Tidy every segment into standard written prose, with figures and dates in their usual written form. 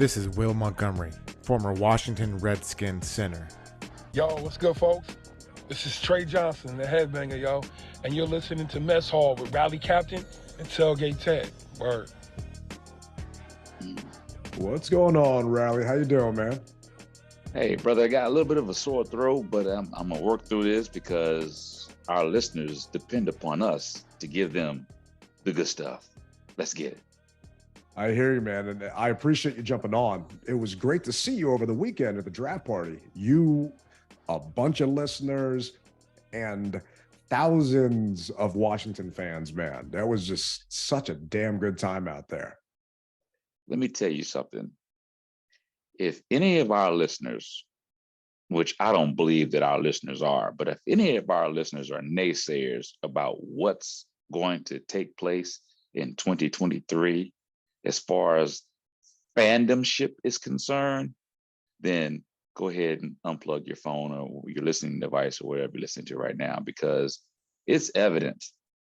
This is Will Montgomery, former Washington Redskins center. Yo, what's good, folks? This is Trey Johnson, the headbanger, yo, and you're listening to Mess Hall with Rally Captain and Tailgate Ted. Word. What's going on, Rally? How you doing, man? Hey, brother, I got a little bit of a sore throat, but I'm going to work through this because our listeners depend upon us to give them the good stuff. Let's get it. I hear you, man, and I appreciate you jumping on. It was great to see you over the weekend at the draft party. You, a bunch of listeners, and thousands of Washington fans, man. That was just such a damn good time out there. Let me tell you something. If any of our listeners, which I don't believe that our listeners are, but if any of our listeners are naysayers about what's going to take place in 2023, as far as fandomship is concerned, then go ahead and unplug your phone or your listening device or whatever you're listening to right now, because it's evident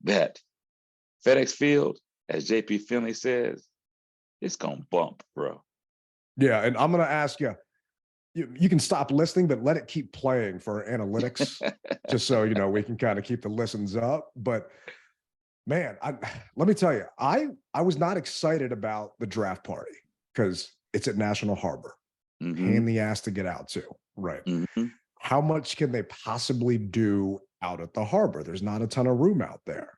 that FedEx Field, as JP Finley says, it's gonna bump, bro. Yeah, and I'm gonna ask you, you can stop listening, but let it keep playing for analytics, just so you know we can kind of keep the listens up. But man, let me tell you, I was not excited about the draft party because it's at National Harbor. Pain in the ass to get out to, right? How much can they possibly do out at the harbor? There's not a ton of room out there.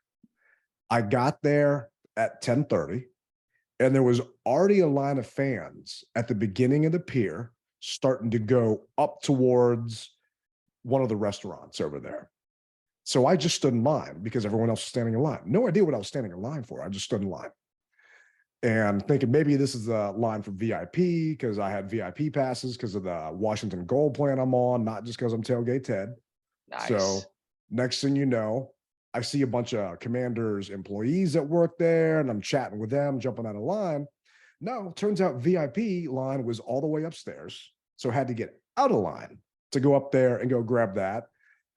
I got there at 10:30, and there was already a line of fans at the beginning of the pier starting to go up towards one of the restaurants over there. So I just stood in line because everyone else was standing in line. No idea what I was standing in line for. I just stood in line and thinking maybe this is a line for VIP because I had VIP passes because of the Washington Gold plan I'm on, not just because I'm Tailgate Ted. Nice. So next thing you know, I see a bunch of Commanders employees that work there, and I'm chatting with them, jumping out of line. No, turns out VIP line was all the way upstairs, so I had to get out of line to go up there and go grab that.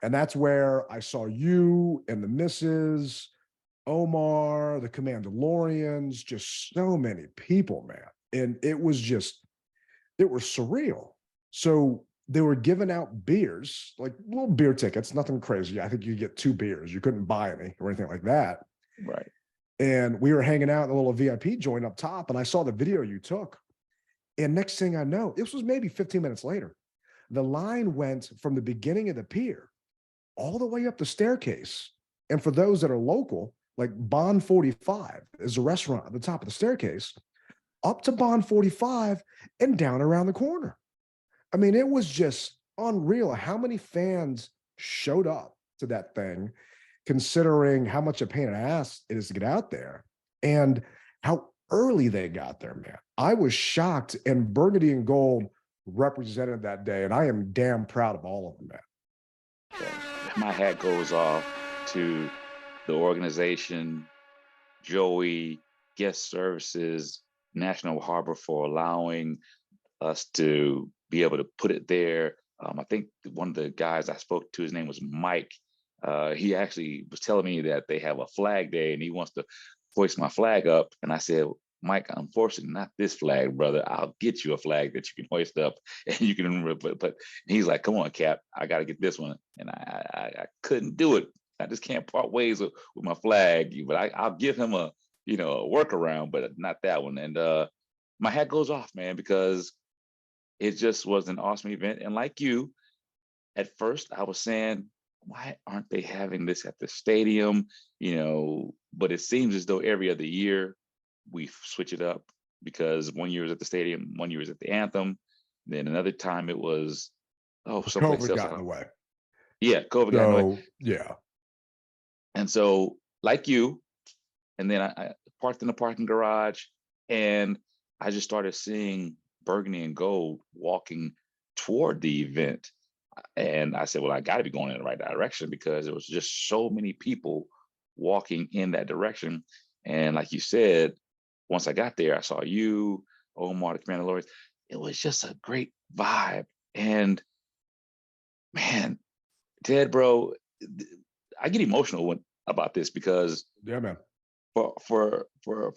And that's where I saw you and the missus, Omar, the Commandalorians, just so many people, man. And it was surreal. So they were giving out beers, like little beer tickets, nothing crazy. I think you get 2 beers. You couldn't buy any or anything like that. Right. And we were hanging out in a little VIP joint up top, and I saw the video you took. And next thing I know, this was maybe 15 minutes later, the line went from the beginning of the pier all the way up the staircase. And for those that are local, like Bond 45 is a restaurant at the top of the staircase, up to Bond 45 and down around the corner. I mean, it was just unreal how many fans showed up to that thing, considering how much a pain in the ass it is to get out there and how early they got there, man. I was shocked, and burgundy and gold represented that day, and I am damn proud of all of them, man. My hat goes off to the organization, Joey, Guest Services, National Harbor, for allowing us to be able to put it there. I think one of the guys I spoke to, his name was Mike. He actually was telling me that they have a flag day and he wants to hoist my flag up. And I said, Mike, unfortunately, not this flag, brother. I'll get you a flag that you can hoist up and you can, but he's like, come on, Cap, I got to get this one. And I couldn't do it. I just can't part ways with my flag, but I'll give him a workaround, but not that one. And my hat goes off, man, because it just was an awesome event. And like you, at first I was saying, why aren't they having this at the stadium? But it seems as though every other year we switch it up, because one year was at the stadium, one year was at the Anthem, then another time it was someplace COVID else. got in the way. Yeah, COVID got in the way. Yeah. And so, like you, and then I parked in the parking garage, and I just started seeing burgundy and gold walking toward the event. And I said, well, I got to be going in the right direction, because there was just so many people walking in that direction. And like you said, once I got there, I saw you, Omar, the Commandalorians. It was just a great vibe. And man, Ted, bro, I get emotional about this, because Yeah, man. for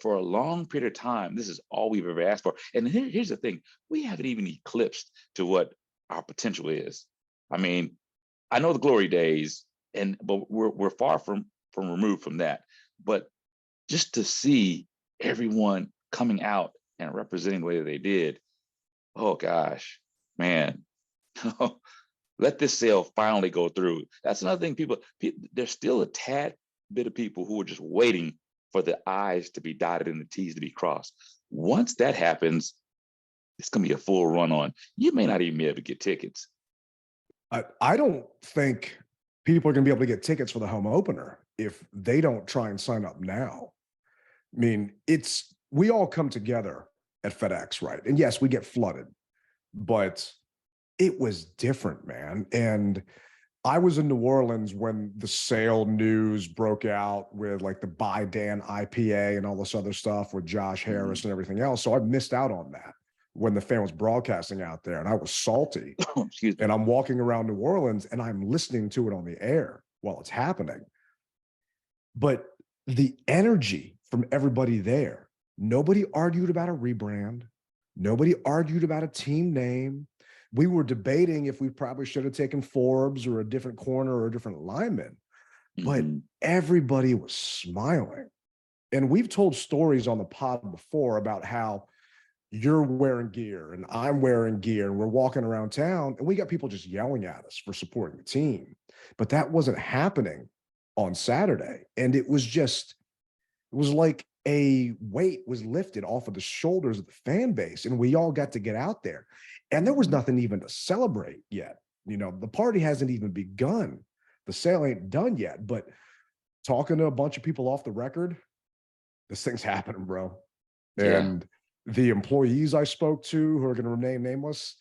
a long period of time, this is all we've ever asked for. And here's the thing: we haven't even eclipsed to what our potential is. I mean, I know the glory days, but we're far from removed from that. But just to see everyone coming out and representing the way that they did, oh gosh, man. Let this sale finally go through. That's another thing. People, there's still a tad bit of people who are just waiting for the I's to be dotted and the T's to be crossed. Once that happens, it's going to be a full run on. You may not even be able to get tickets. I don't think people are going to be able to get tickets for the home opener if they don't try and sign up now. I mean, we all come together at FedEx, right? And yes, we get flooded, but it was different, man. And I was in New Orleans when the sale news broke out with like the Buy Dan IPA and all this other stuff with Josh Harris and everything else. So I missed out on that when the fan was broadcasting out there, and I was salty. Excuse me. And I'm walking around New Orleans and I'm listening to it on the air while it's happening. But the energy from everybody there, nobody argued about a rebrand. Nobody argued about a team name. We were debating if we probably should have taken Forbes or a different corner or a different lineman, but everybody was smiling. And we've told stories on the pod before about how you're wearing gear and I'm wearing gear and we're walking around town and we got people just yelling at us for supporting the team. But that wasn't happening on Saturday. And it was like a weight was lifted off of the shoulders of the fan base, and we all got to get out there. And there was nothing even to celebrate yet. You know, the party hasn't even begun. The sale ain't done yet. But talking to a bunch of people off the record, this thing's happening, bro. And the employees I spoke to who are going to remain nameless,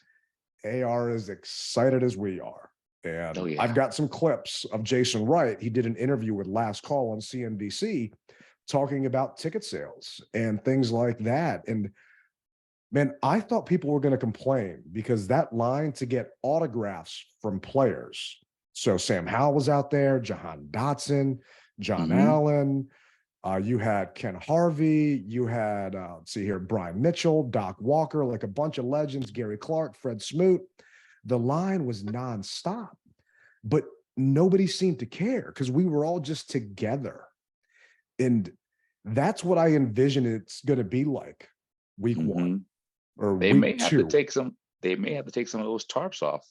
they are as excited as we are. And I've got some clips of Jason Wright. He did an interview with Last Call on CNBC talking about ticket sales and things like that. And man, I thought people were going to complain because that line to get autographs from players. So Sam Howell was out there, Jahan Dotson, John Allen. You had Ken Harvey. You had, let's see here, Brian Mitchell, Doc Walker, like a bunch of legends, Gary Clark, Fred Smoot. The line was nonstop, but nobody seemed to care because we were all just together. And that's what I envision it's going to be like week one or they week may have two. to take some. They may have to take some of those tarps off.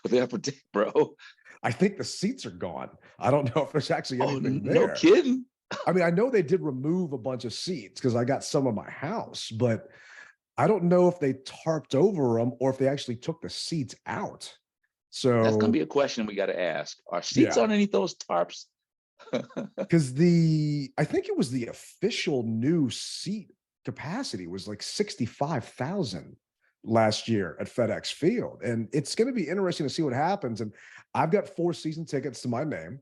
The upper deck, bro. I think the seats are gone. I don't know if there's actually anything there. No kidding. I mean, I know they did remove a bunch of seats because I got some of my house, but I don't know if they tarped over them or if they actually took the seats out. So that's going to be a question we got to ask. Are seats underneath those tarps? Because I think it was the official new seat capacity was like 65,000 last year at FedEx Field. And it's going to be interesting to see what happens. And I've got 4 season tickets to my name.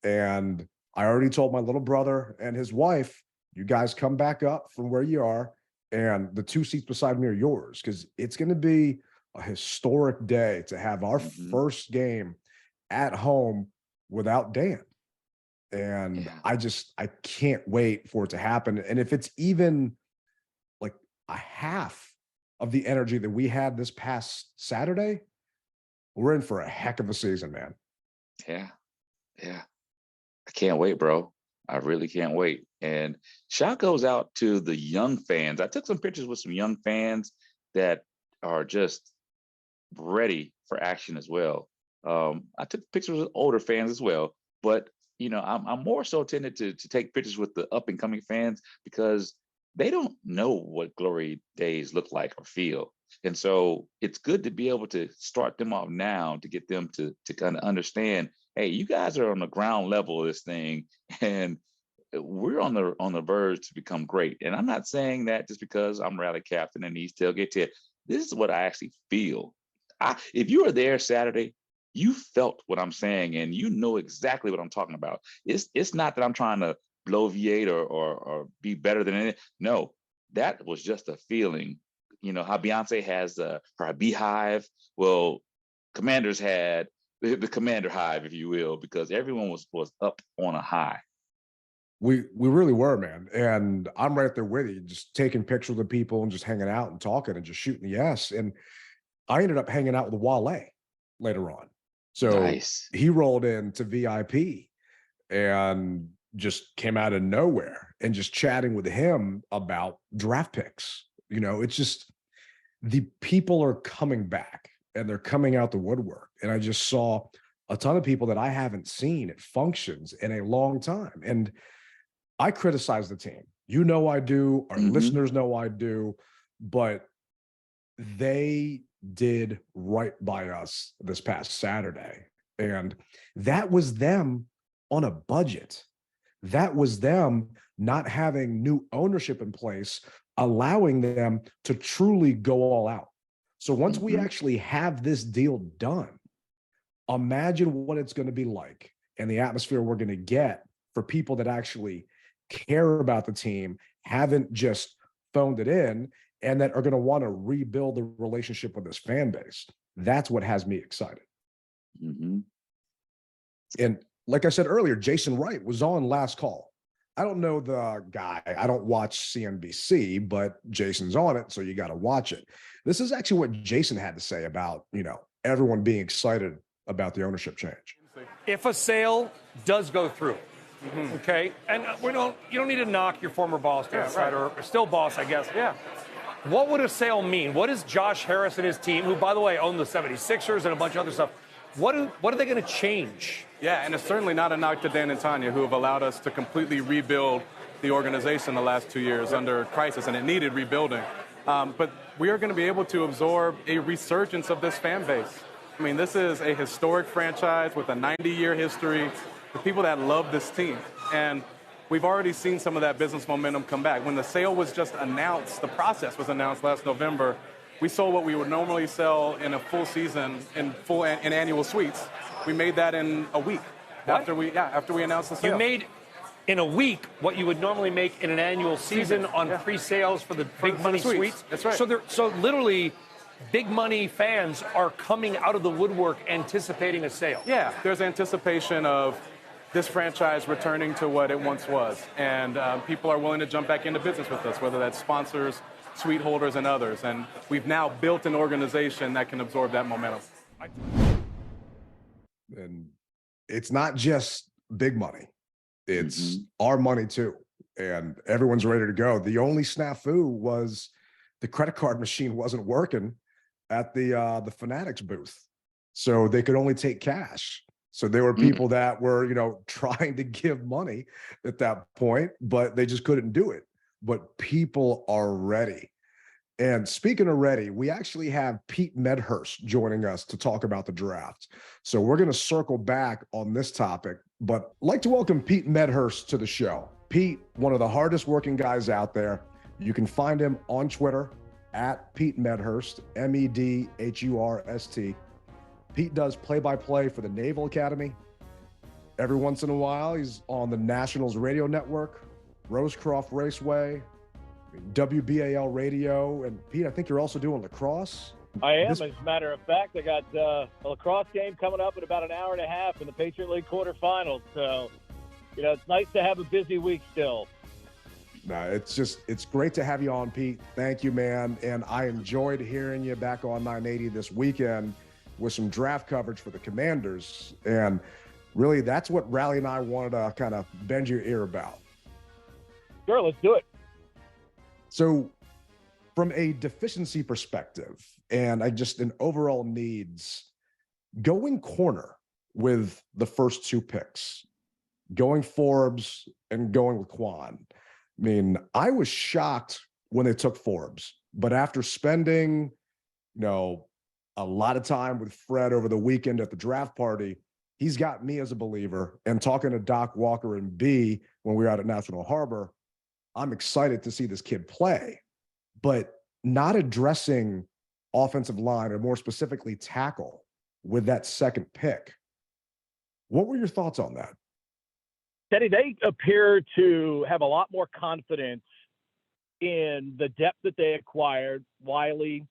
And I already told my little brother and his wife, you guys come back up from where you are. And the 2 seats beside me are yours, because it's going to be a historic day to have our first game at home without Dan. And I can't wait for it to happen. And if it's even like a half of the energy that we had this past Saturday, we're in for a heck of a season, man. Yeah. I can't wait, bro. I really can't wait. And shout goes out to the young fans. I took some pictures with some young fans that are just ready for action as well. I took pictures with older fans as well, but you know, I'm more so tended to take pictures with the up and coming fans because they don't know what glory days look like or feel. And so it's good to be able to start them off now to get them to kind of understand, hey, you guys are on the ground level of this thing and we're on the verge to become great. And I'm not saying that just because I'm rally captain and he's tailgate Ted. This is what I actually feel. If you were there Saturday, you felt what I'm saying and you know exactly what I'm talking about. It's not that I'm trying to bloviate or be better than anything. No, that was just a feeling. You know how Beyonce has her beehive. Well, Commanders had the Commander hive, if you will, because everyone was up on a high. We really were, man. And I'm right there with you, just taking pictures of people and just hanging out and talking and just shooting the S. And I ended up hanging out with Wale later on. So Nice. he rolled into VIP and just came out of nowhere and just chatting with him about draft picks. You know, it's just the people are coming back and they're coming out the woodwork. And I just saw a ton of people that I haven't seen at functions in a long time. And I criticize the team. You know I do. Our listeners know I do. But they did right by us this past Saturday. And that was them on a budget. That was them not having new ownership in place, allowing them to truly go all out. So once we actually have this deal done, imagine what it's going to be like and the atmosphere we're going to get for people that actually care about the team, haven't just phoned it in, and that are going to want to rebuild the relationship with this fan base. That's what has me excited. And like I said earlier, Jason Wright was on Last Call. I don't know the guy. I don't watch CNBC, but Jason's on it, so you got to watch it. This is actually what Jason had to say about, you know, everyone being excited about the ownership change. If a sale does go through, okay, and you don't need to knock your former boss, right, or still boss, I guess. Yeah. What would a sale mean? What does Josh Harris and his team, who, by the way, own the 76ers and a bunch of other stuff, what are they going to change? Yeah, and it's certainly not a knock to Dan and Tanya, who have allowed us to completely rebuild the organization the last 2 years under crisis, and it needed rebuilding. But we are going to be able to absorb a resurgence of this fan base. I mean, this is a historic franchise with a 90-year history, the people that love this team. And we've already seen some of that business momentum come back. When the sale was just announced, the process was announced last November, we sold what we would normally sell in a full season in annual suites. We made that in a week after we announced the sale. You made in a week what you would normally make in an annual season on pre-sales for the big money suites. That's right. So literally, big money fans are coming out of the woodwork anticipating a sale. Yeah, there's anticipation of this franchise returning to what it once was. And people are willing to jump back into business with us, whether that's sponsors, suite holders, and others. And we've now built an organization that can absorb that momentum. And it's not just big money. It's our money too. And everyone's ready to go. The only snafu was the credit card machine wasn't working at the Fanatics booth. So they could only take cash. So there were people that were, you know, trying to give money at that point, but they just couldn't do it. But people are ready. And speaking of ready, we actually have Pete Medhurst joining us to talk about the draft. So we're going to circle back on this topic, but I'd like to welcome Pete Medhurst to the show. Pete, one of the hardest working guys out there. You can find him on Twitter at Pete Medhurst, Medhurst. Pete does play-by-play for the Naval Academy. Every once in a while, he's on the Nationals radio network, Rosecroft Raceway, WBAL radio. And Pete, I think you're also doing lacrosse. I am. As a matter of fact, I got a lacrosse game coming up in about an hour and a half in the Patriot League quarterfinals. So, you know, it's nice to have a busy week still. No, it's great to have you on, Pete. Thank you, man. And I enjoyed hearing you back on 980 this weekend with some draft coverage for the Commanders. And really, that's what Rally and I wanted to kind of bend your ear about. Sure, let's do it. So from a deficiency perspective and an overall needs, going corner with the first two picks, going Forbes and going with Quan. I mean, I was shocked when they took Forbes, but after spending, you know, a lot of time with Fred over the weekend at the draft party, he's got me as a believer. And talking to Doc Walker and B when we were out at National Harbor, I'm excited to see this kid play, but not addressing offensive line or more specifically tackle with that second pick. What were your thoughts on that? Teddy, they appear to have a lot more confidence in the depth that they acquired. Wiley,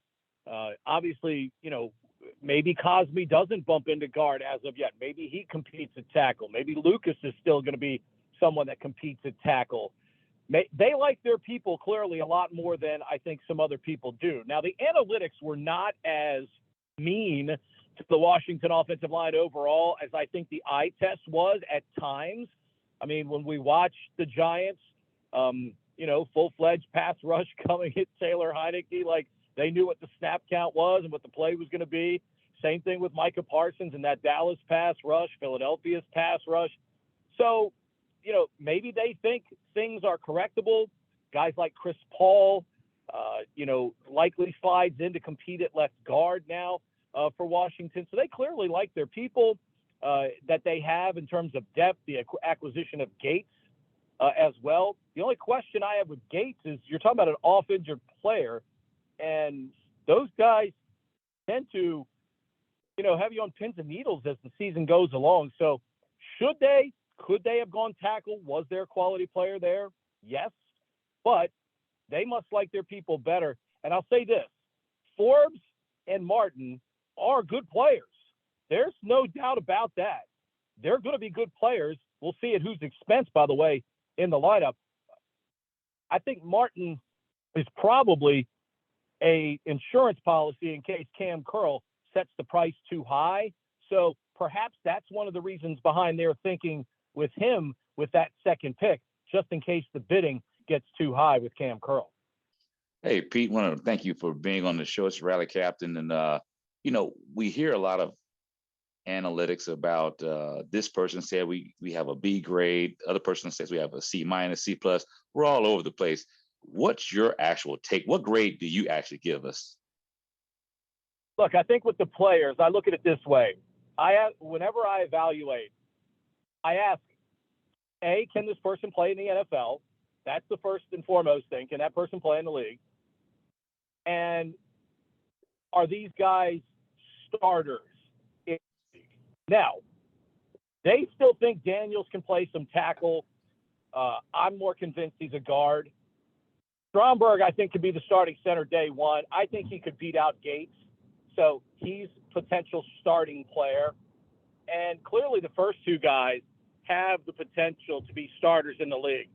obviously, you know, maybe Cosme doesn't bump into guard as of yet. Maybe he competes at tackle. Maybe Lucas is still going to be someone that competes at tackle. They like their people clearly a lot more than I think some other people do. Now, the analytics were not as mean to the Washington offensive line overall as I think the eye test was at times. I mean, when we watched the Giants, full-fledged pass rush coming at Taylor Heineke, like they knew what the snap count was and what the play was going to be. Same thing with Micah Parsons and that Dallas pass rush, Philadelphia's pass rush. So, maybe they think things are correctable. Guys like Chris Paul, likely slides in to compete at left guard now for Washington. So they clearly like their people that they have in terms of depth, the acquisition of Gates as well. The only question I have with Gates is you're talking about an off-injured player, and those guys tend to, have you on pins and needles as the season goes along. So could they have gone tackle? Was there a quality player there? Yes, but they must like their people better. And I'll say this, Forbes and Martin are good players. There's no doubt about that. They're going to be good players. We'll see at whose expense, by the way, in the lineup. I think Martin is probably a insurance policy in case Cam Curl sets the price too high. So perhaps that's one of the reasons behind their thinking with him with that second pick, just in case the bidding gets too high with Cam Curl. Hey, Pete, want to thank you for being on the show. It's Rally Captain. And, we hear a lot of analytics about this person said we have a B grade. Other person says we have a C minus, C plus. We're all over the place. What's your actual take? What grade do you actually give us? Look, I think with the players, I look at it this way. Whenever I evaluate, I ask, A, can this person play in the NFL? That's the first and foremost thing. Can that person play in the league? And are these guys starters in the league? Now, they still think Daniels can play some tackle. I'm more convinced he's a guard. Stromberg, I think, could be the starting center day one. I think he could beat out Gates. So he's potential starting player. And clearly the first two guys have the potential to be starters in the league.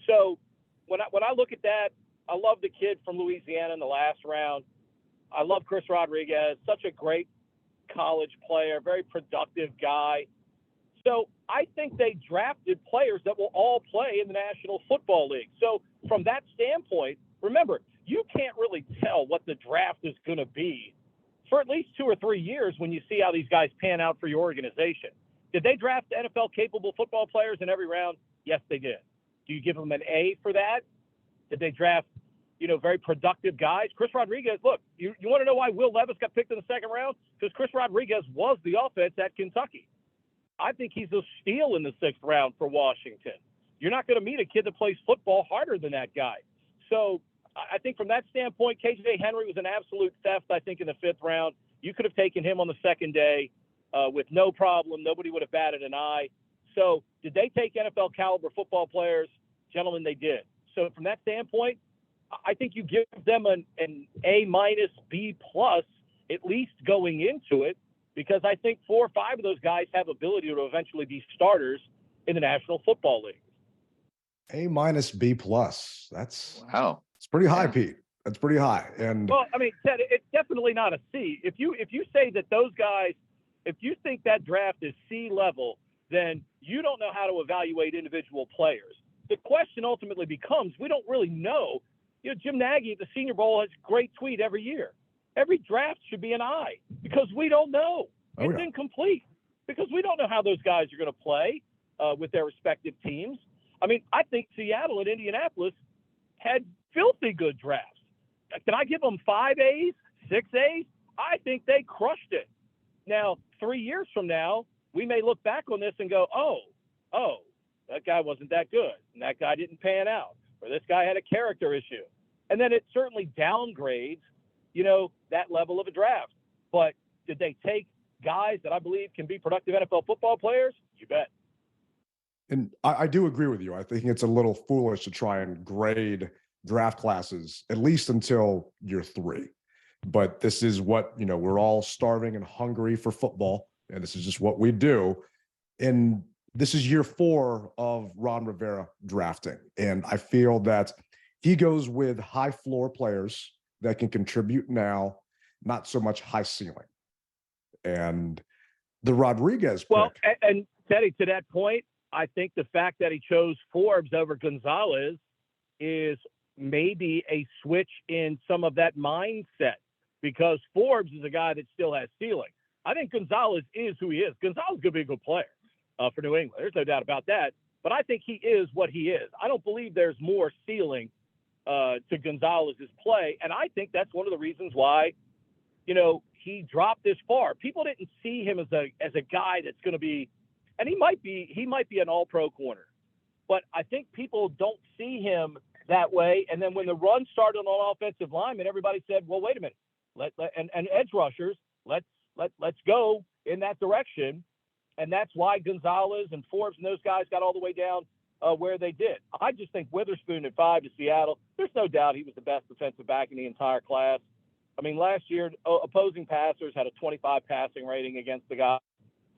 So when I look at that, I love the kid from Louisiana in the last round. I love Chris Rodriguez, such a great college player, very productive guy. So I think they drafted players that will all play in the National Football League. So from that standpoint, remember, you can't really tell what the draft is going to be for at least 2 or 3 years when you see how these guys pan out for your organization. Did they draft NFL-capable football players in every round? Yes, they did. Do you give them an A for that? Did they draft, very productive guys? Chris Rodriguez, look, you want to know why Will Levis got picked in the second round? Because Chris Rodriguez was the offense at Kentucky. I think he's a steal in the 6th round for Washington. You're not going to meet a kid that plays football harder than that guy. So I think from that standpoint, KJ Henry was an absolute theft, I think, in the 5th round. You could have taken him on the second day with no problem. Nobody would have batted an eye. So did they take NFL caliber football players? Gentlemen, they did. So from that standpoint, I think you give them an A minus, B plus, at least going into it, because I think 4 or 5 of those guys have ability to eventually be starters in the National Football League. A minus, B plus. That's Wow. It's pretty high, Pete. That's pretty high. And well, I mean, Ted, it's definitely not a C. If you say that those guys, if you think that draft is C level, then you don't know how to evaluate individual players. The question ultimately becomes, we don't really know. Jim Nagy at the Senior Bowl has a great tweet every year. Every draft should be an I because we don't know. It's incomplete because we don't know how those guys are going to play with their respective teams. I mean, I think Seattle and Indianapolis had filthy good drafts. Can I give them 5 A's, 6 A's? I think they crushed it. Now, 3 years from now, we may look back on this and go, oh, that guy wasn't that good, and that guy didn't pan out, or this guy had a character issue. And then it certainly downgrades, that level of a draft. But did they take guys that I believe can be productive NFL football players? You bet. And I do agree with you. I think it's a little foolish to try and grade draft classes, at least until year 3. But this is what, we're all starving and hungry for football. And this is just what we do. And this is year 4 of Ron Rivera drafting. And I feel that he goes with high floor players that can contribute now, not so much high ceiling. And the Rodriguez pick. Well, and Teddy, to that point, I think the fact that he chose Forbes over Gonzalez is maybe a switch in some of that mindset, because Forbes is a guy that still has ceiling. I think Gonzalez is who he is. Gonzalez could be a good player for New England. There's no doubt about that. But I think he is what he is. I don't believe there's more ceiling to Gonzalez's play. And I think that's one of the reasons why, he dropped this far. People didn't see him as a guy that's going to be, and he might be an all-pro corner. But I think people don't see him that way. And then when the run started on offensive linemen, everybody said, well, wait a minute. And edge rushers, let's go in that direction. And that's why Gonzalez and Forbes and those guys got all the way down where they did. I just think Witherspoon at 5 to Seattle, there's no doubt he was the best defensive back in the entire class. I mean, last year, opposing passers had a 25 passing rating against the guy.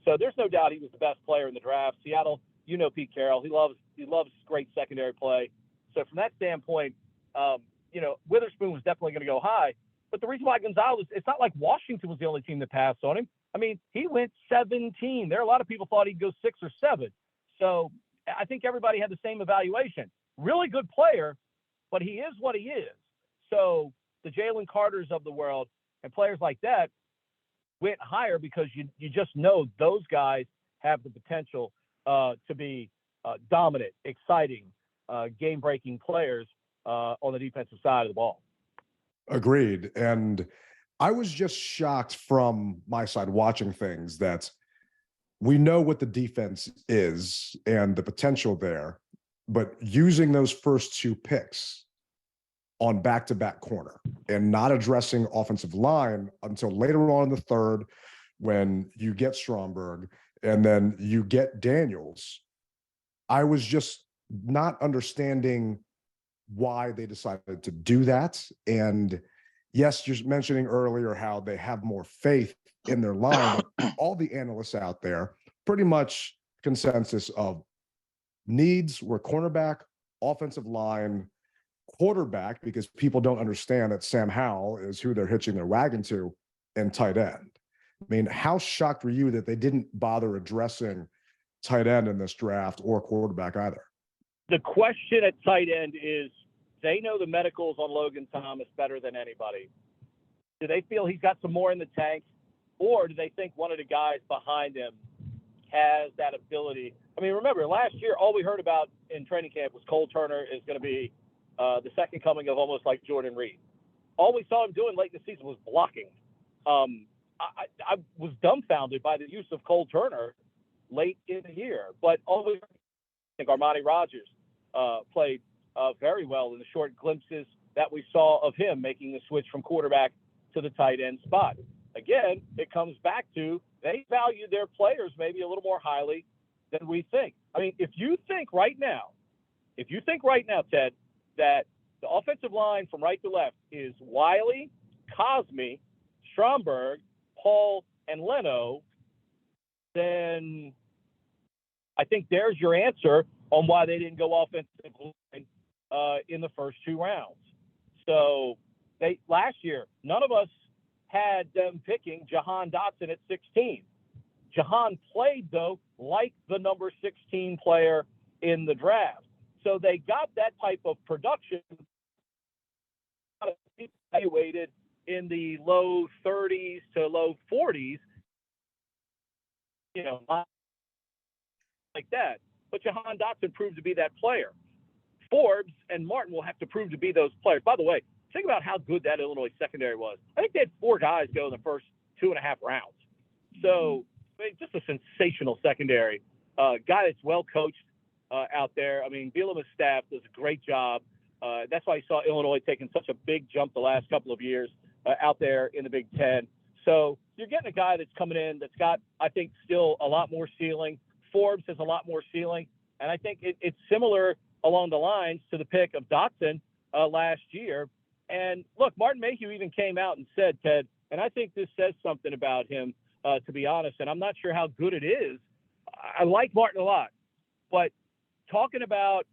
So there's no doubt he was the best player in the draft. Seattle, Pete Carroll, he loves great secondary play. So from that standpoint, Witherspoon was definitely going to go high. But the reason why Gonzalez, it's not like Washington was the only team that passed on him. I mean, he went 17. There are a lot of people thought he'd go 6 or 7. So I think everybody had the same evaluation. Really good player, but he is what he is. So the Jalen Carters of the world and players like that went higher because you just know those guys have the potential to be dominant, exciting, game-breaking players on the defensive side of the ball. Agreed. And I was just shocked from my side watching things that we know what the defense is and the potential there, but using those first 2 picks on back-to-back corner and not addressing offensive line until later on in the 3rd when you get Stromberg and then you get Daniels, I was just not understanding why they decided to do that. And yes, you're mentioning earlier how they have more faith in their line. All the analysts out there, pretty much consensus of needs were cornerback, offensive line, quarterback, because people don't understand that Sam Howell is who they're hitching their wagon to, and tight end. I mean, how shocked were you that they didn't bother addressing tight end in this draft or quarterback either? The question at tight end is, they know the medicals on Logan Thomas better than anybody. Do they feel he's got some more in the tank, or do they think one of the guys behind him has that ability? I mean, remember, last year, all we heard about in training camp was Cole Turner is going to be the second coming of almost like Jordan Reed. All we saw him doing late in the season was blocking. I was dumbfounded by the use of Cole Turner late in the year. But I think Armani Rogers played very well in the short glimpses that we saw of him making the switch from quarterback to the tight end spot. Again, it comes back to they value their players maybe a little more highly than we think. I mean, if you think right now, Ted, that the offensive line from right to left is Wiley, Cosme, Stromberg, Paul, and Leno, then I think there's your answer on why they didn't go offensive line in the first 2 rounds. So last year, none of us had them picking Jahan Dotson at 16. Jahan played, though, like the number 16 player in the draft. So they got that type of production evaluated in the low 30s to low 40s, like that. But Jahan Dotson proved to be that player. Forbes and Martin will have to prove to be those players. By the way, think about how good that Illinois secondary was. I think they had 4 guys go in the first 2.5 rounds. So, I mean, just a sensational secondary. Guy that's well coached out there. I mean, Bielema's staff does a great job. That's why you saw Illinois taking such a big jump the last couple of years out there in the Big Ten. So you're getting a guy that's coming in that's got, I think, still a lot more ceiling. Forbes has a lot more ceiling. And I think it's similar along the lines to the pick of Dotson last year. And look, Martin Mayhew even came out and said, Ted, and I think this says something about him, to be honest, and I'm not sure how good it is. I like Martin a lot, but talking about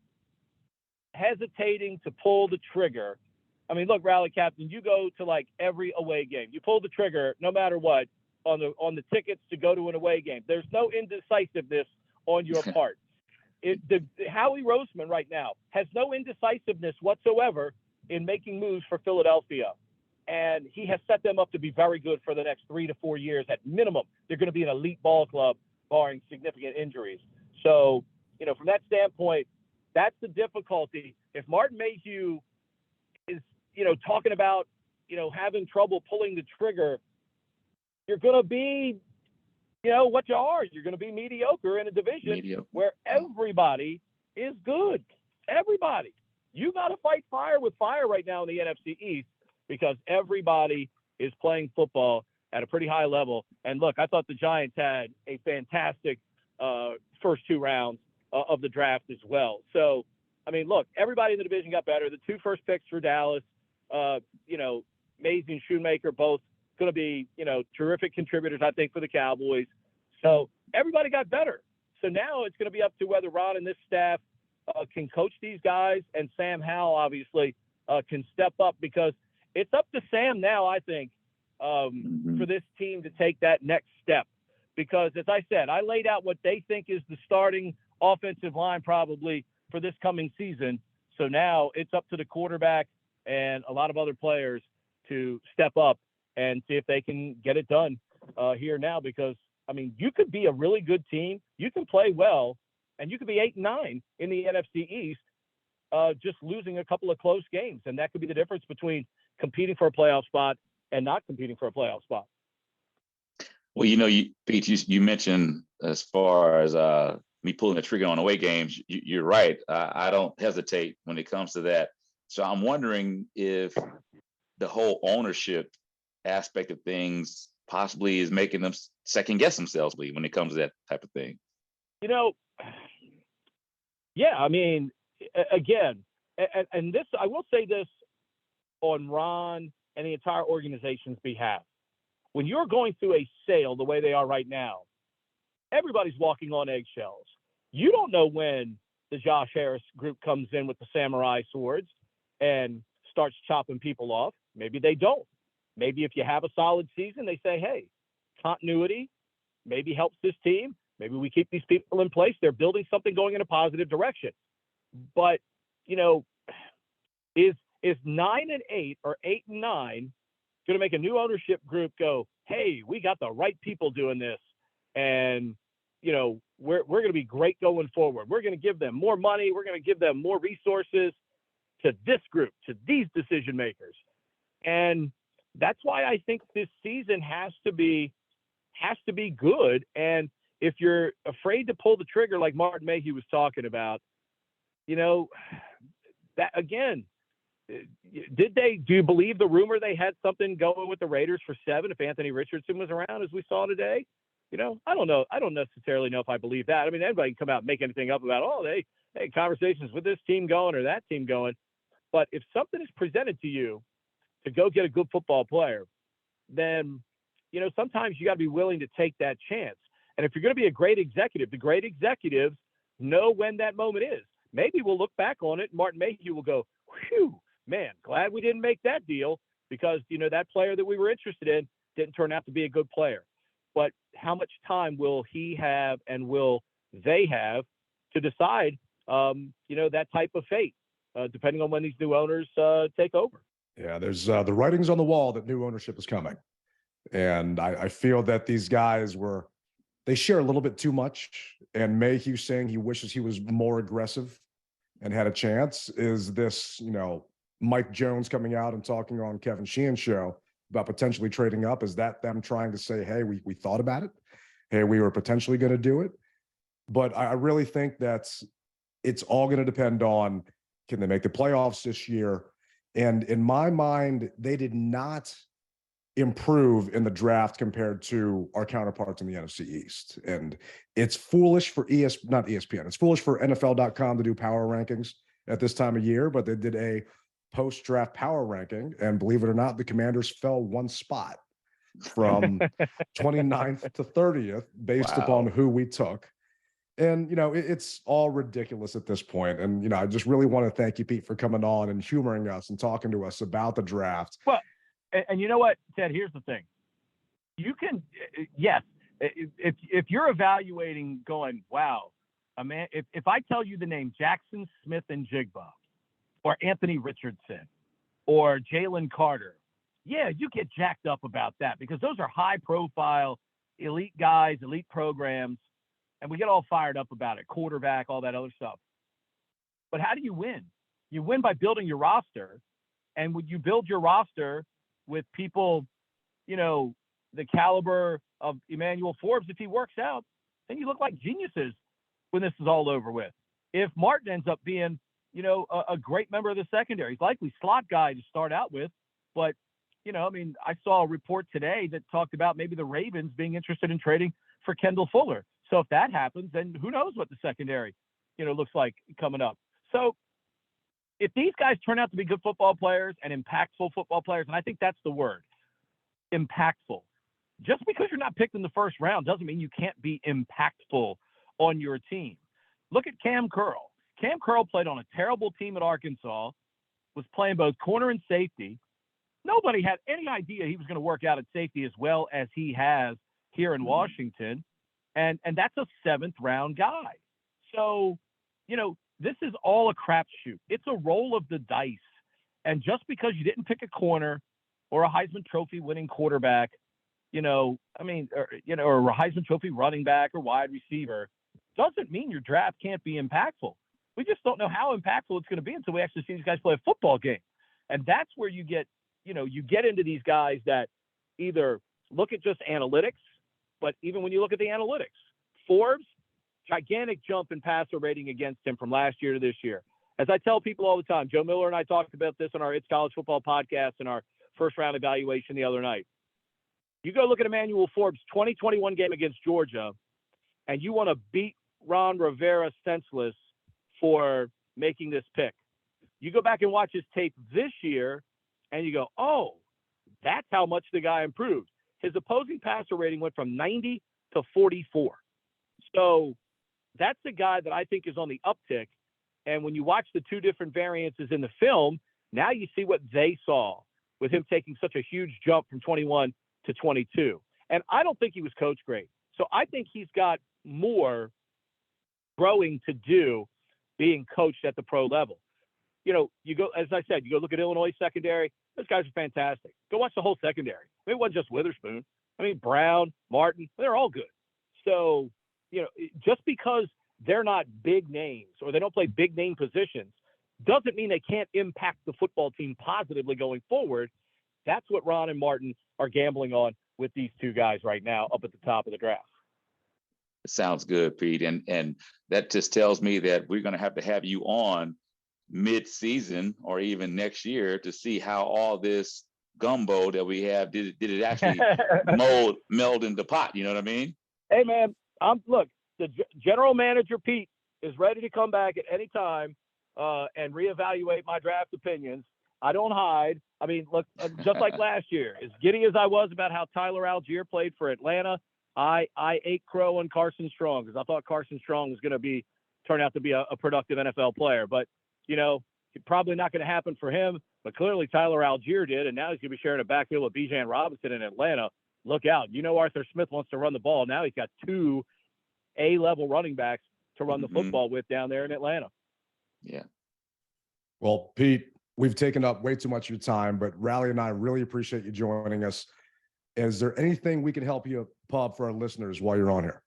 hesitating to pull the trigger. I mean, look, Rally Captain, you go to like every away game. You pull the trigger no matter what on the tickets to go to an away game. There's no indecisiveness on your part. Howie Roseman right now has no indecisiveness whatsoever in making moves for Philadelphia. And he has set them up to be very good for the next 3 to 4 years at minimum. They're going to be an elite ball club, barring significant injuries. So, from that standpoint, that's the difficulty. If Martin Mayhew is, talking about, having trouble pulling the trigger, you're going to be, what you are. You're going to be mediocre in a division where everybody is good. Everybody. You got to fight fire with fire right now in the NFC East because everybody is playing football at a pretty high level. And look, I thought the Giants had a fantastic first 2 rounds of the draft as well. So, I mean, look, everybody in the division got better. The 2 first picks for Dallas, Mays and Shoemaker, both going to be, terrific contributors, I think, for the Cowboys. So everybody got better. So now it's going to be up to whether Ron and this staff can coach these guys, and Sam Howell obviously can step up, because it's up to Sam now, I think, for this team to take that next step. Because as I said, I laid out what they think is the starting offensive line probably for this coming season. So now it's up to the quarterback and a lot of other players to step up and see if they can get it done here now. Because, I mean, you could be a really good team. You can play well, and you could be 8-9 in the NFC East, just losing a couple of close games. And that could be the difference between competing for a playoff spot and not competing for a playoff spot. Well, Pete, you mentioned as far as me pulling the trigger on away games, you're right. I don't hesitate when it comes to that. So I'm wondering if the whole ownership aspect of things possibly is making them second guess themselves when it comes to that type of thing. Yeah, I mean, again, and this, I will say this on Ron and the entire organization's behalf. When you're going through a sale the way they are right now, everybody's walking on eggshells. You don't know when the Josh Harris group comes in with the samurai swords and starts chopping people off. Maybe they don't. Maybe if you have a solid season, they say, hey, continuity maybe helps this team. Maybe we keep these people in place. They're building something going in a positive direction. But, is 9-8 or 8-9 going to make a new ownership group go, hey, we got the right people doing this, and we're going to be great going forward. We're going to give them more money. We're going to give them more resources to this group, to these decision makers. And that's why I think this season has to be good. And if you're afraid to pull the trigger, like Martin Mayhew was talking about, that again, do you believe the rumor they had something going with the Raiders for 7 if Anthony Richardson was around, as we saw today? I don't know. I don't necessarily know if I believe that. I mean, anybody can come out and make anything up about, they conversations with this team going or that team going. But if something is presented to you to go get a good football player, then, sometimes you got to be willing to take that chance. And if you're going to be a great executive, the great executives know when that moment is. Maybe we'll look back on it and Martin Mayhew will go, whew, man, glad we didn't make that deal because, that player that we were interested in didn't turn out to be a good player. But how much time will he have and will they have to decide, that type of fate, depending on when these new owners take over? Yeah, there's the writings on the wall that new ownership is coming. And I feel that these guys they share a little bit too much. And Mayhew saying he wishes he was more aggressive and had a chance is this, Mike Jones coming out and talking on Kevin Sheehan's show about potentially trading up. Is that them trying to say, hey, we thought about it. Hey, we were potentially going to do it. But I really think it's all going to depend on, can they make the playoffs this year? And in my mind, they did not improve in the draft compared to our counterparts in the NFC East. And it's foolish for not ESPN. It's foolish for NFL.com to do power rankings at this time of year, but they did a post-draft power ranking. And believe it or not, the Commanders fell one spot from 29th to 30th based upon who we took. And, it's all ridiculous at this point. And, I just really want to thank you, Pete, for coming on and humoring us and talking to us about the draft. Well, and you know what, Ted, here's the thing. You can, yes, if you're evaluating going, wow, man, if I tell you the name Jackson Smith and Jigba or Anthony Richardson or Jalen Carter, yeah, you get jacked up about that because those are high profile, elite guys, elite programs. And we get all fired up about it, quarterback, all that other stuff. But how do you win? You win by building your roster. And when you build your roster with people, the caliber of Emmanuel Forbes, if he works out, then you look like geniuses when this is all over with. If Martin ends up being, a great member of the secondary, he's likely slot guy to start out with. But, I saw a report today that talked about maybe the Ravens being interested in trading for Kendall Fuller. So if that happens, then who knows what the secondary, looks like coming up. So if these guys turn out to be good football players and impactful football players, and I think that's the word, impactful. Just because you're not picked in the first round doesn't mean you can't be impactful on your team. Look at Cam Curl. Cam Curl played on a terrible team at Arkansas, was playing both corner and safety. Nobody had any idea he was going to work out at safety as well as he has here in Washington. And that's a 7th round guy. So, this is all a crapshoot. It's a roll of the dice. And just because you didn't pick a corner or a Heisman Trophy winning quarterback, or a Heisman Trophy running back or wide receiver, doesn't mean your draft can't be impactful. We just don't know how impactful it's going to be until we actually see these guys play a football game. And that's where you get into these guys that either look at just analytics, but even when you look at the analytics, Forbes, gigantic jump in passer rating against him from last year to this year. As I tell people all the time, Joe Miller and I talked about this on our It's College Football podcast in our first round evaluation the other night. You go look at Emmanuel Forbes' 2021 game against Georgia, and you want to beat Ron Rivera senseless for making this pick. You go back and watch his tape this year, and you go, oh, that's how much the guy improved. His opposing passer rating went from 90 to 44. So that's the guy that I think is on the uptick. And when you watch the two different variances in the film, now you see what they saw with him taking such a huge jump from 21 to 22. And I don't think he was coached great. So I think he's got more growing to do being coached at the pro level. You go, as I said, you go look at Illinois secondary. Those guys are fantastic. Go watch the whole secondary. I mean, it wasn't just Witherspoon. I mean, Brown, Martin, they're all good. So, just because they're not big names or they don't play big name positions doesn't mean they can't impact the football team positively going forward. That's what Ron and Martin are gambling on with these two guys right now up at the top of the draft. Sounds good, Pete. And that just tells me that we're going to have you on mid-season or even next year to see how all this gumbo that we have, did it actually meld in the pot? You know what I mean? Hey, man, look, the general manager, Pete, is ready to come back at any time and reevaluate my draft opinions. I don't hide. I mean, look, just like last year, as giddy as I was about how Tyler Algier played for Atlanta, I ate crow on Carson Strong because I thought Carson Strong was going to turn out to be a productive NFL player. But, probably not going to happen for him. But clearly Tyler Algier did, and now he's going to be sharing a backfield with Bijan Robinson in Atlanta. Look out. Arthur Smith wants to run the ball. Now he's got 2 A-level running backs to run the football with down there in Atlanta. Yeah. Well, Pete, we've taken up way too much of your time, but Rally and I really appreciate you joining us. Is there anything we can help you pub for our listeners while you're on here?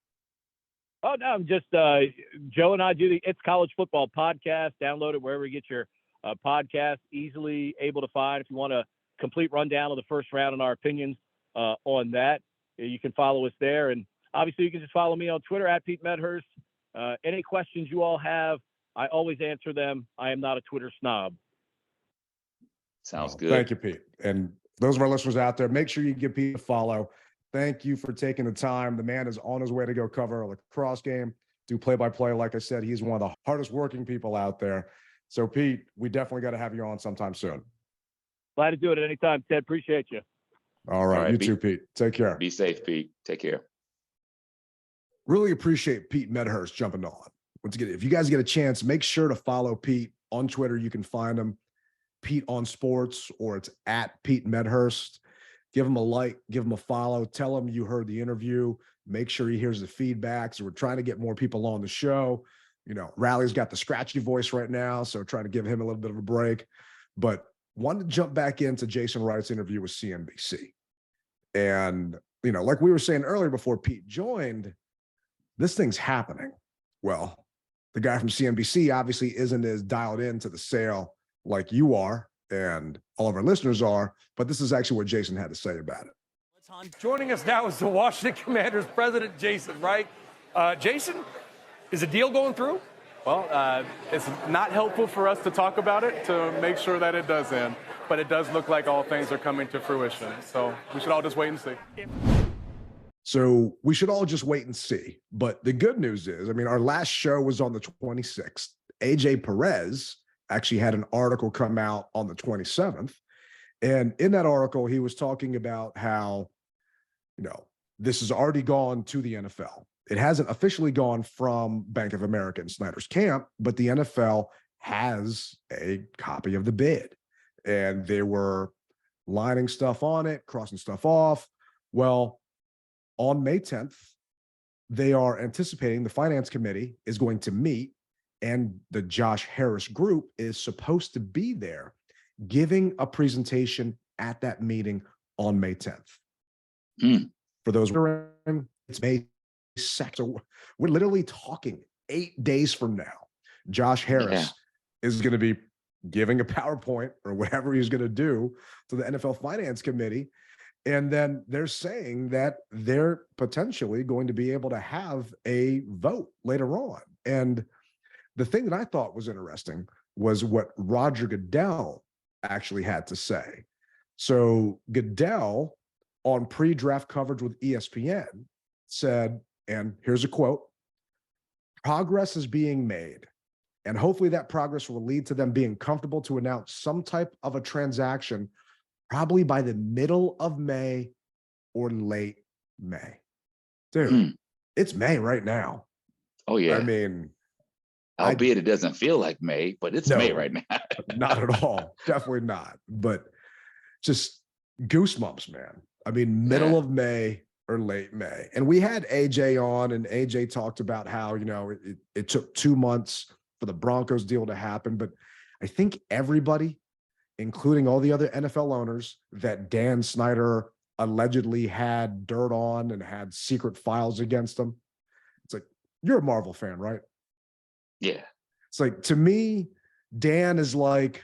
Oh, no, I'm just Joe and I do the It's College Football podcast. Download it wherever you get your podcast. Easily able to find. If you want a complete rundown of the first round and our opinions on that, you can follow us there. And obviously, you can just follow me on Twitter at Pete Medhurst. Any questions you all have, I always answer them. I am not a Twitter snob. Sounds good. Thank you, Pete. And those of our listeners out there, make sure you give Pete a follow. Thank you for taking the time. The man is on his way to go cover a lacrosse game, do play-by-play. Like I said, he's one of the hardest working people out there. So, Pete, we definitely got to have you on sometime soon. Glad to do it at any time, Ted. Appreciate you. All right. You too, Pete. Take care. Be safe, Pete. Take care. Really appreciate Pete Medhurst jumping on. Once again, if you guys get a chance, make sure to follow Pete on Twitter. You can find him, Pete on Sports, or it's at Pete Medhurst. Give him a like, give him a follow, tell him you heard the interview. Make sure he hears the feedback. So we're trying to get more people on the show. You know, Rally's got the scratchy voice right now, so trying to give him a little bit of a break. But wanted to jump back into Jason Wright's interview with CNBC. And, you know, like we were saying earlier before Pete joined, this thing's happening. Well, the guy from CNBC obviously isn't as dialed into the sale like you are and all of our listeners are, but this is actually what Jason had to say about it. Joining us now is the Washington Commanders president, Jason Wright. Jason, is a deal going through? Well, it's not helpful for us to talk about it to make sure that it does end, but it does look like all things are coming to fruition. So we should all just wait and see. So we should all just wait and see. But the good news is, I mean, our last show was on the 26th. AJ Perez actually had an article come out on the 27th. And in that article, he was talking about how, you know, this has already gone to the NFL. It hasn't officially gone from Bank of America and Snyder's camp, but the NFL has a copy of the bid. And they were lining stuff on it, crossing stuff off. Well, on May 10th, they are anticipating the finance committee is going to meet, and the Josh Harris group is supposed to be there giving a presentation at that meeting on May 10th. For those wondering, it's May 2nd. So we're literally talking 8 days from now. Josh Harris is going to be giving a PowerPoint or whatever he's going to do to the NFL Finance Committee. And then they're saying that they're potentially going to be able to have a vote later on. And the thing that I thought was interesting was what Roger Goodell actually had to say. So Goodell, on pre-draft coverage with ESPN, said, and here's a quote, "Progress is being made, and hopefully that progress will lead to them being comfortable to announce some type of a transaction probably by the middle of May or late May." Dude, it's May right now. Oh, yeah. I mean, albeit it doesn't feel like May, but it's May right now. Not at all. Definitely not. But just goosebumps, man. I mean, middle of May or late May. And we had AJ on, and AJ talked about how, you know, it took 2 months for the Broncos deal to happen. But I think everybody, including all the other NFL owners that Dan Snyder allegedly had dirt on and had secret files against them. It's like, you're a Marvel fan, right? Yeah. It's like, to me, Dan is like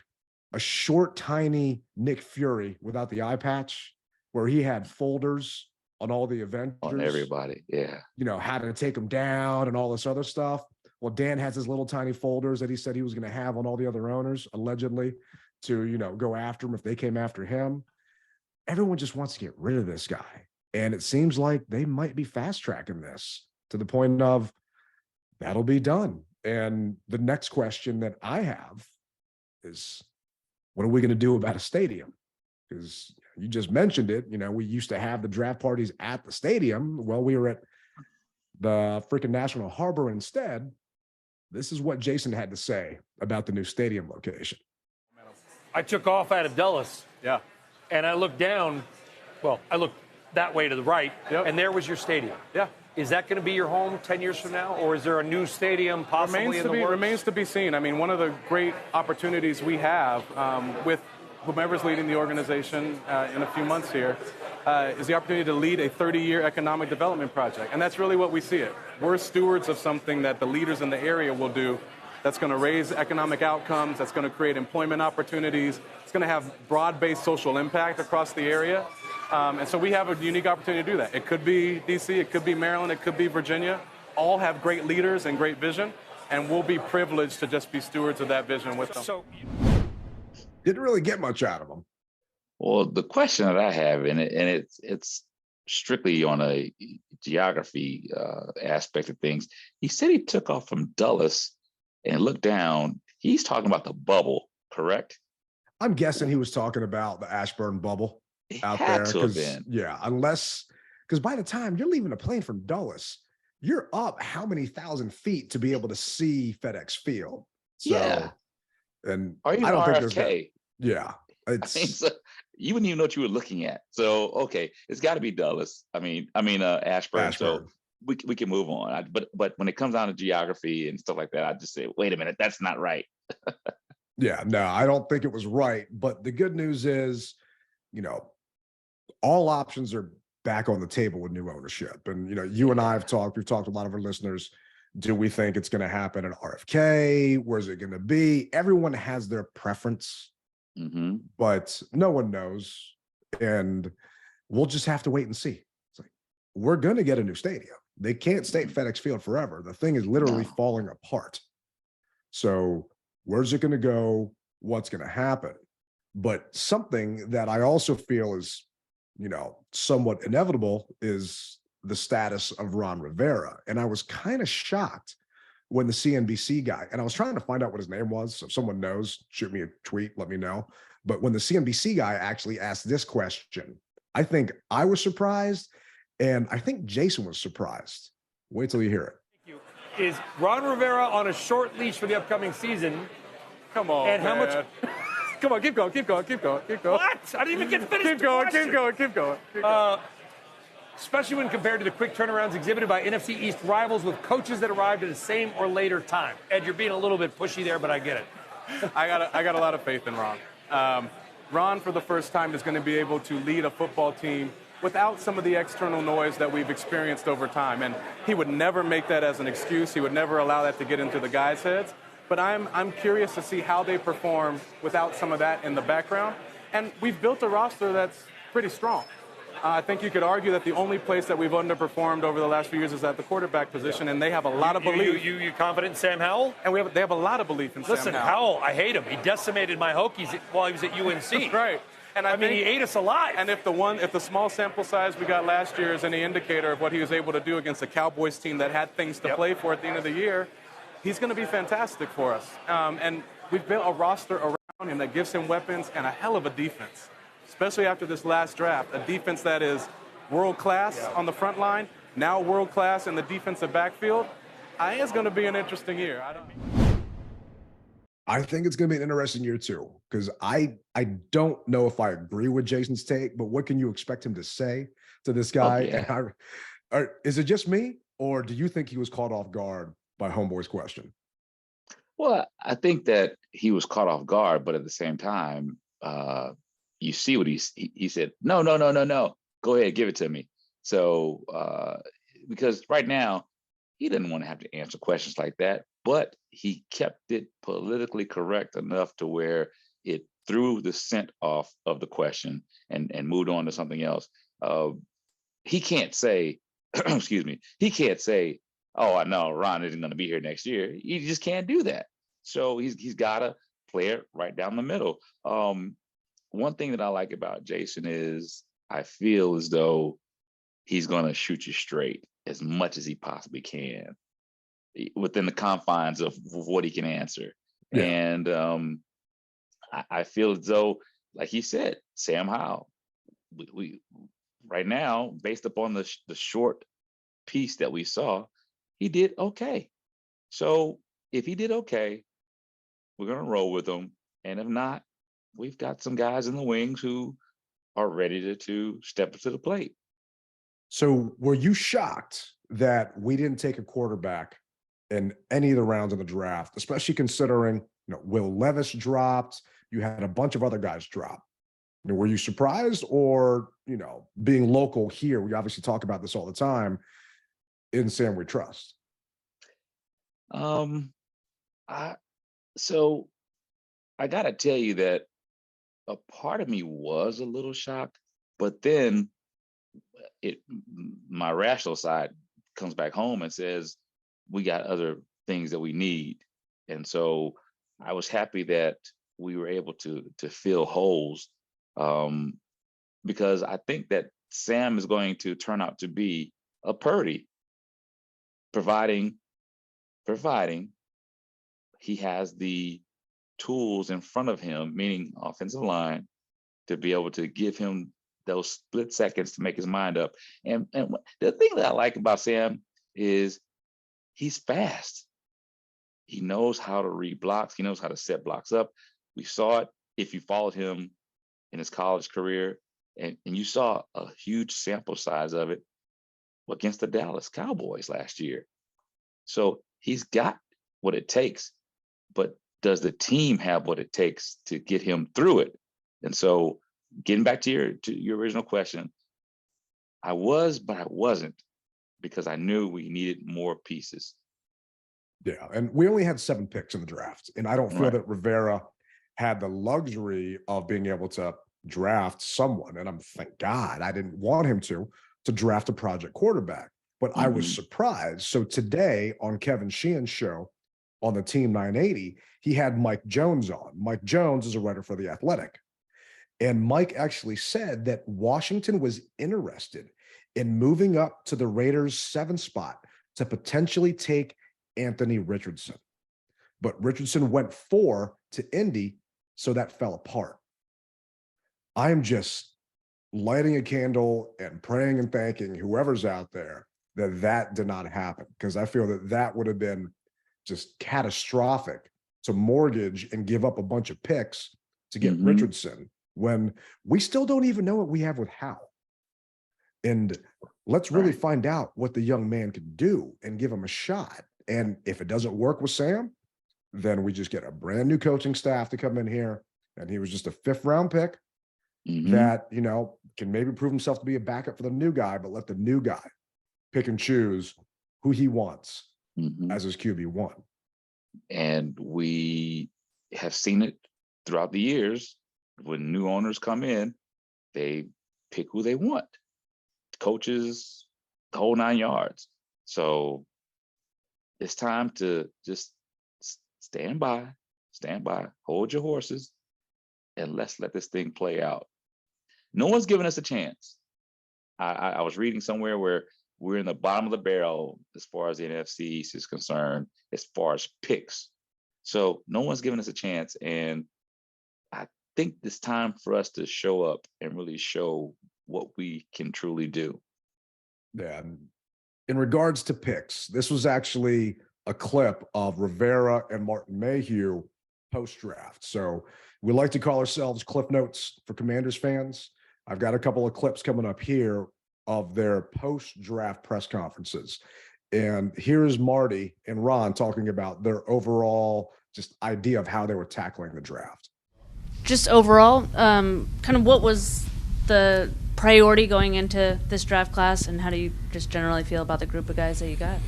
a short, tiny Nick Fury without the eye patch, where he had folders on all the Avengers. On everybody, yeah. You know, how to take them down and all this other stuff. Well, Dan has his little tiny folders that he said he was going to have on all the other owners, allegedly, to, you know, go after him if they came after him. Everyone just wants to get rid of this guy. And it seems like they might be fast tracking this to the point of that'll be done. And the next question that I have is, what are we going to do about a stadium? Because you just mentioned it. You know, we used to have the draft parties at the stadium. Well, we were at the freaking National Harbor instead. This is what Jason had to say about the new stadium location. I took off out of Dulles. Yeah. And I looked down. Well, I looked that way to the right, and there was your stadium. Yeah. Is that going to be your home 10 years from now, or is there a new stadium possibly in the works? Remains to be seen. I mean, one of the great opportunities we have with whomever's leading the organization in a few months here is the opportunity to lead a 30-year economic development project. And that's really what we see it. We're stewards of something that the leaders in the area will do that's going to raise economic outcomes, that's going to create employment opportunities, it's going to have broad-based social impact across the area. And so we have a unique opportunity to do that. It could be D.C., it could be Maryland, it could be Virginia. All have great leaders and great vision, and we'll be privileged to just be stewards of that vision with them. So, didn't really get much out of them. Well, the question that I have in it, and it's strictly on a geography aspect of things. He said he took off from Dulles and looked down. He's talking about the bubble, correct? I'm guessing he was talking about the Ashburn bubble out there. To have been. Yeah, because by the time you're leaving a plane from Dulles, you're up how many thousand feet to be able to see FedEx Field. So, Yeah. and Or even I don't think there's RFK. yeah, I mean, it's so you wouldn't even know what you were looking at. So, okay, it's got to be Dulles. Ashburn. So Ashburn. we can move on. But when it comes down to geography and stuff like that, I just say, wait a minute, that's not right. Yeah, no, I don't think it was right. But the good news is, you know, all options are back on the table with new ownership. And, you know, you and I have talked, we've talked to a lot of our listeners. Do we think it's going to happen at RFK? Where's it going to be? Everyone has their preference, but no one knows. And we'll just have to wait and see. It's like, we're going to get a new stadium. They can't stay at FedEx Field forever. The thing is literally falling apart. So where's it going to go? What's going to happen? But something that I also feel is, you know, somewhat inevitable is the status of Ron Rivera. And I was kind of shocked when the CNBC guy, and I was trying to find out what his name was. So if someone knows, shoot me a tweet, let me know. But when the CNBC guy actually asked this question, I think I was surprised, and I think Jason was surprised. Wait till you hear it. Thank you. Is Ron Rivera on a short leash for the upcoming season? Come on, and man. How much? Come on, keep going. What? I didn't even get to finish keep going. Especially when compared to the quick turnarounds exhibited by NFC East rivals with coaches that arrived at the same or later time. Ed, you're being a little bit pushy there, but I get it. I got a lot of faith in Ron. Ron, for the first time, is going to be able to lead a football team without some of the external noise that we've experienced over time. And he would never make that as an excuse. He would never allow that to get into the guys' heads. But I'm curious to see how they perform without some of that in the background. And we've built a roster that's pretty strong. I think you could argue that the only place that we've underperformed over the last few years is at the quarterback position, and they have a lot of belief. You confident in Sam Howell? And they have a lot of belief in Sam Howell. Listen, Howell, I hate him. He decimated my Hokies while he was at UNC. Right. And I mean, he ate us alive. And if the small sample size we got last year is any indicator of what he was able to do against a Cowboys team that had things to play for at the end of the year, he's going to be fantastic for us. And we've built a roster around him that gives him weapons and a hell of a defense, especially after this last draft, a defense that is world-class on the front line, now world-class in the defensive backfield. I think it's going to be an interesting year. I think it's going to be an interesting year, too, because I don't know if I agree with Jason's take, but what can you expect him to say to this guy? Oh, yeah. Is it just me, or do you think he was caught off guard by Homeboy's question? Well, I think that he was caught off guard, but at the same time, you see what he said. No. Go ahead, give it to me. So because right now he didn't want to have to answer questions like that, but he kept it politically correct enough to where it threw the scent off of the question and moved on to something else. He can't say, excuse me, he can't say, oh, I know Ron isn't going to be here next year. He just can't do that. So he's got to play it right down the middle. One thing that I like about Jason is I feel as though he's going to shoot you straight as much as he possibly can within the confines of what he can answer. Yeah. And I feel as though, like he said, Sam Howell, we right now, based upon the short piece that we saw, he did okay. So if he did okay, we're going to roll with him. And if not, we've got some guys in the wings who are ready to step up to the plate. So were you shocked that we didn't take a quarterback in any of the rounds of the draft, especially considering, Will Levis dropped, you had a bunch of other guys drop? I mean, were you surprised, or, being local here, we obviously talk about this all the time, in Sam we trust? So I got to tell you that a part of me was a little shocked, but then my rational side comes back home and says, we got other things that we need. And so I was happy that we were able to fill holes, because I think that Sam is going to turn out to be a Purdy, providing he has the tools in front of him, meaning offensive line, to be able to give him those split seconds to make his mind up. And the thing that I like about Sam, is he's fast. He knows how to read blocks. He knows how to set blocks up. We saw it if you followed him in his college career, and you saw a huge sample size of it against the Dallas Cowboys last year. So he's got what it takes, but does the team have what it takes to get him through it? And so getting back to your original question, I was, but I wasn't, because I knew we needed more pieces. Yeah, and we only had 7 picks in the draft, and I don't feel that Rivera had the luxury of being able to draft someone, and thank God I didn't want him to draft a project quarterback, but I was surprised. So today on Kevin Sheehan's show on the Team 980, he had Mike Jones on. Mike Jones is a writer for The Athletic, and Mike actually said that Washington was interested in moving up to the Raiders' 7th spot to potentially take Anthony Richardson. But Richardson went 4 to Indy, so that fell apart. I am just lighting a candle and praying and thanking whoever's out there that did not happen, because I feel that would have been just catastrophic to mortgage and give up a bunch of picks to get Richardson when we still don't even know what we have with Howe. And let's really find out what the young man can do and give him a shot. And if it doesn't work with Sam, then we just get a brand new coaching staff to come in here. And he was just a 5th round pick that, can maybe prove himself to be a backup for the new guy, but let the new guy pick and choose who he wants as his QB1. And we have seen it throughout the years. When new owners come in, they pick who they want. Coaches, the whole 9 yards. So it's time to just stand by, hold your horses, and let's let this thing play out. No one's giving us a chance. I was reading somewhere where we're in the bottom of the barrel as far as the NFC East is concerned, as far as picks. So no one's giving us a chance. And I think it's time for us to show up and really show what we can truly do. Yeah. In regards to picks, this was actually a clip of Rivera and Martin Mayhew post-draft. So we like to call ourselves Cliff Notes for Commanders fans. I've got a couple of clips coming up here of their post-draft press conferences. And here's Marty and Ron talking about their overall just idea of how they were tackling the draft. Just overall, kind of what was the priority going into this draft class, and how do you just generally feel about the group of guys that you got?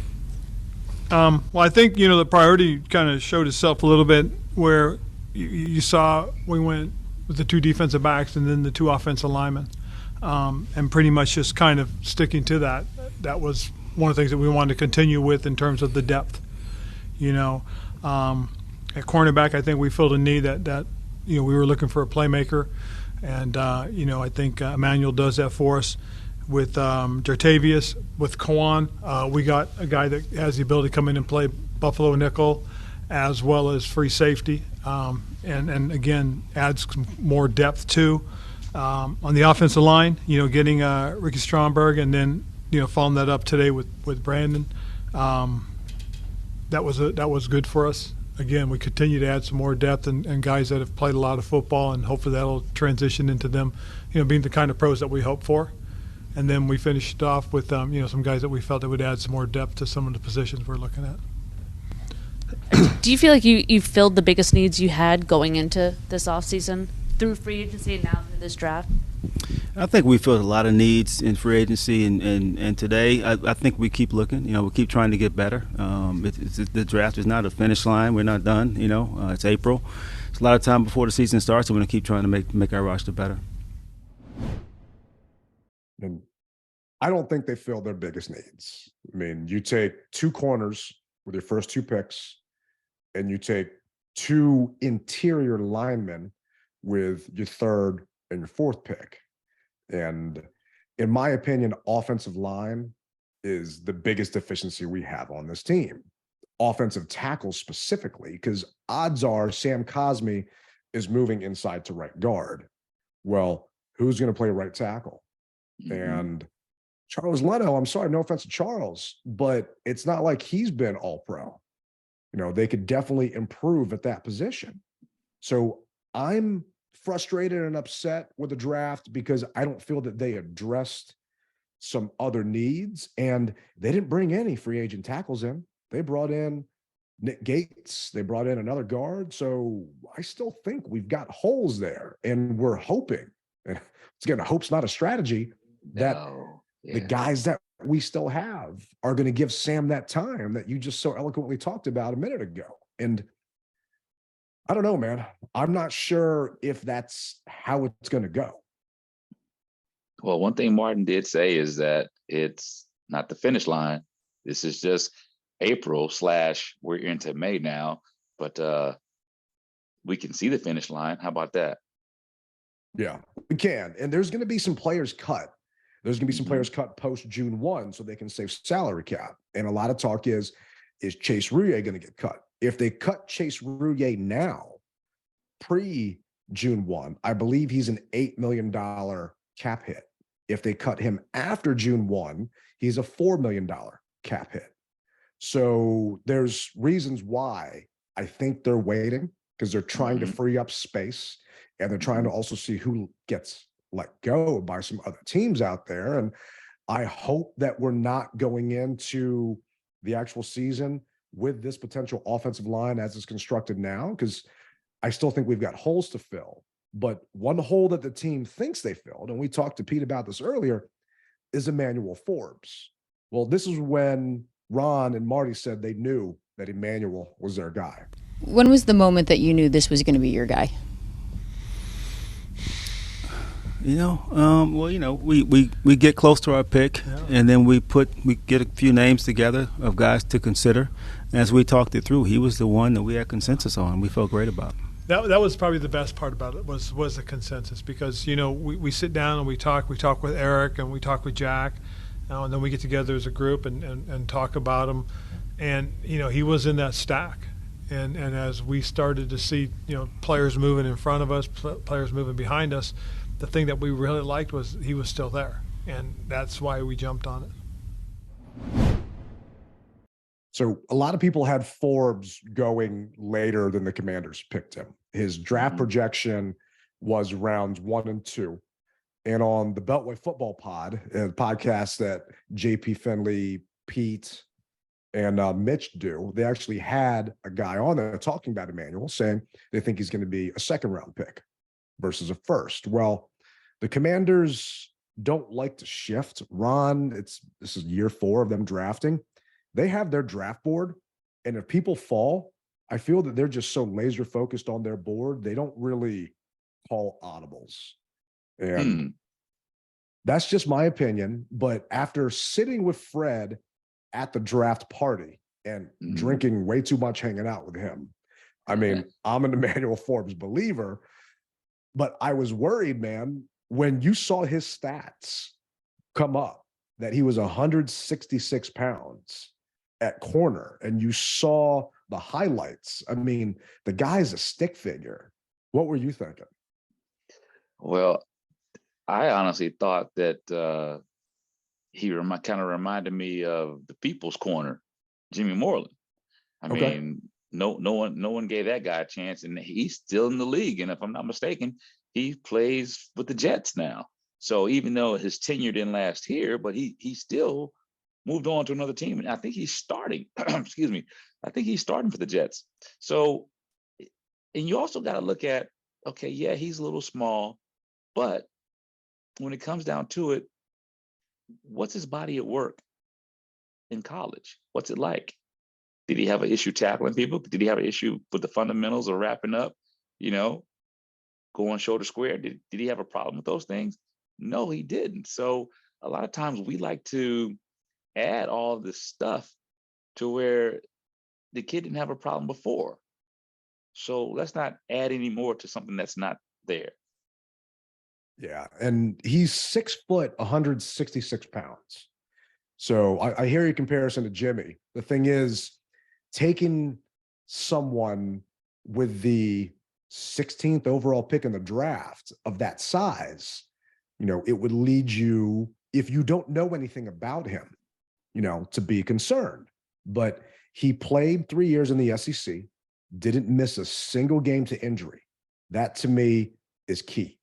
Well, I think, the priority kind of showed itself a little bit where you saw we went with the 2 defensive backs and then the 2 offensive linemen, and pretty much just kind of sticking to that. That was one of the things that we wanted to continue with in terms of the depth. At cornerback, I think we filled a need that we were looking for a playmaker, and I think Emmanuel does that for us. With Jartavius, with Kwan, we got a guy that has the ability to come in and play Buffalo nickel as well as free safety, and again adds some more depth too. On the offensive line, getting Ricky Stromberg, and then following that up today with Brandon, that was good for us. Again, we continue to add some more depth and guys that have played a lot of football, and hopefully that'll transition into them, being the kind of pros that we hope for. And then we finished off with, some guys that we felt that would add some more depth to some of the positions we're looking at. Do you feel like you filled the biggest needs you had going into this offseason through free agency and now through this draft? I think we filled a lot of needs in free agency, and today I think we keep looking. We keep trying to get better. The draft is not a finish line. We're not done. It's April. It's a lot of time before the season starts, and we're going to keep trying to make our roster better. And I don't think they filled their biggest needs. I mean, you take 2 corners with your first 2 picks, and you take 2 interior linemen with your 3rd and your 4th pick. And in my opinion, offensive line is the biggest deficiency we have on this team. Offensive tackle specifically, because odds are Sam Cosmi is moving inside to right guard. Well, who's going to play right tackle? And Charles Leno, I'm sorry, no offense to Charles, but it's not like he's been all pro. They could definitely improve at that position. So I'm frustrated and upset with the draft because I don't feel that they addressed some other needs, and they didn't bring any free agent tackles in. They brought in Nick Gates. They brought in another guard. So I still think we've got holes there, and we're hoping, and again, hope's not a strategy, that the guys that we still have are going to give Sam that time that you just so eloquently talked about a minute ago. And I don't know, man. I'm not sure if that's how it's going to go. Well, one thing Martin did say is that it's not the finish line. This is just April / we're into May now, but we can see the finish line. How about that? Yeah, we can. And there's going to be some players cut. There's going to be some players cut post June 1 so they can save salary cap. And a lot of talk is Chase Roullier going to get cut? If they cut Chase Roullier now, pre June 1, I believe he's an $8 million cap hit. If they cut him after June 1, he's a $4 million cap hit. So there's reasons why I think they're waiting, because they're trying to free up space, and they're trying to also see who gets let go by some other teams out there. And I hope that we're not going into the actual season with this potential offensive line as it's constructed now, because I still think we've got holes to fill. But one hole that the team thinks they filled, and we talked to Pete about this earlier, is Emmanuel Forbes. Well, this is when Ron and Marty said they knew that Emmanuel was their guy. When was the moment that you knew this was going to be your guy? We get close to our pick, and then we get a few names together of guys to consider. As we talked it through, he was the one that we had consensus on. We felt great about. That was probably the best part about it was the consensus, because we sit down and we talk with Eric and we talk with Jack, and then we get together as a group and talk about him, and he was in that stack, and as we started to see players moving in front of us, players moving behind us, the thing that we really liked was he was still there, and that's why we jumped on it. So a lot of people had Forbes going later than the Commanders picked him. His draft projection was rounds 1 and 2. And on the Beltway Football Pod, a podcast that JP Finley, Pete, and Mitch do, they actually had a guy on there talking about Emmanuel, saying they think he's going to be a second-round pick versus a first. Well, the Commanders don't like to shift. Ron, this is year 4 of them drafting. They have their draft board, and if people fall, I feel that they're just so laser focused on their board, they don't really call audibles. And that's just my opinion. But after sitting with Fred at the draft party and drinking way too much hanging out with him, I mean, I'm an Emmanuel Forbes believer, but I was worried, man, when you saw his stats come up, that he was 166 pounds at corner, and you saw the highlights. I mean, the guy's a stick figure. What were you thinking? Well, I honestly thought that he kind of reminded me of the People's Corner, Jimmy Moreland. I mean, no one gave that guy a chance, and he's still in the league. And if I'm not mistaken, he plays with the Jets now. So even though his tenure didn't last here, but he still moved on to another team. And I think he's starting, excuse me, I think he's starting for the Jets. So, and you also got to look at, okay, yeah, he's a little small, but when it comes down to it, what's his body at work in college? What's it like? Did he have an issue tackling people? Did he have an issue with the fundamentals of wrapping up, going shoulder square? Did he have a problem with those things? No, he didn't. So a lot of times we like to add all this stuff to where the kid didn't have a problem before. So let's not add any more to something that's not there. Yeah, and he's 6 foot, 166 pounds. So I hear your comparison to Jimmy. The thing is, taking someone with the 16th overall pick in the draft of that size, it would lead you, if you don't know anything about him, to be concerned. But he played 3 years in the SEC, didn't miss a single game to injury. That to me is key.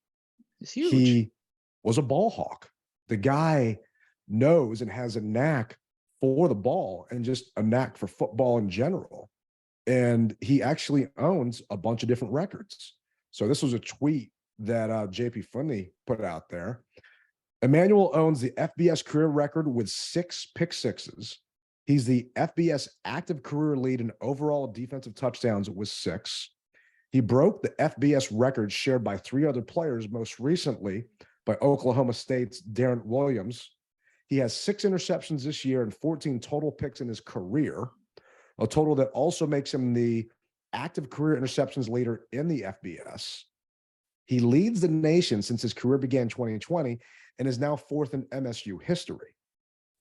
It's huge. He was a ball hawk. The guy knows and has a knack for the ball and just a knack for football in general. And he actually owns a bunch of different records. So this was a tweet that JP Finley put out there. Emmanuel owns the FBS career record with 6 pick sixes. He's the FBS active career lead in overall defensive touchdowns with 6. He broke the FBS record shared by 3 other players, most recently by Oklahoma State's Darren Williams. He has 6 interceptions this year and 14 total picks in his career, a total that also makes him the active career interceptions leader in the FBS. He leads the nation since his career began in 2020 and is now 4th in MSU history.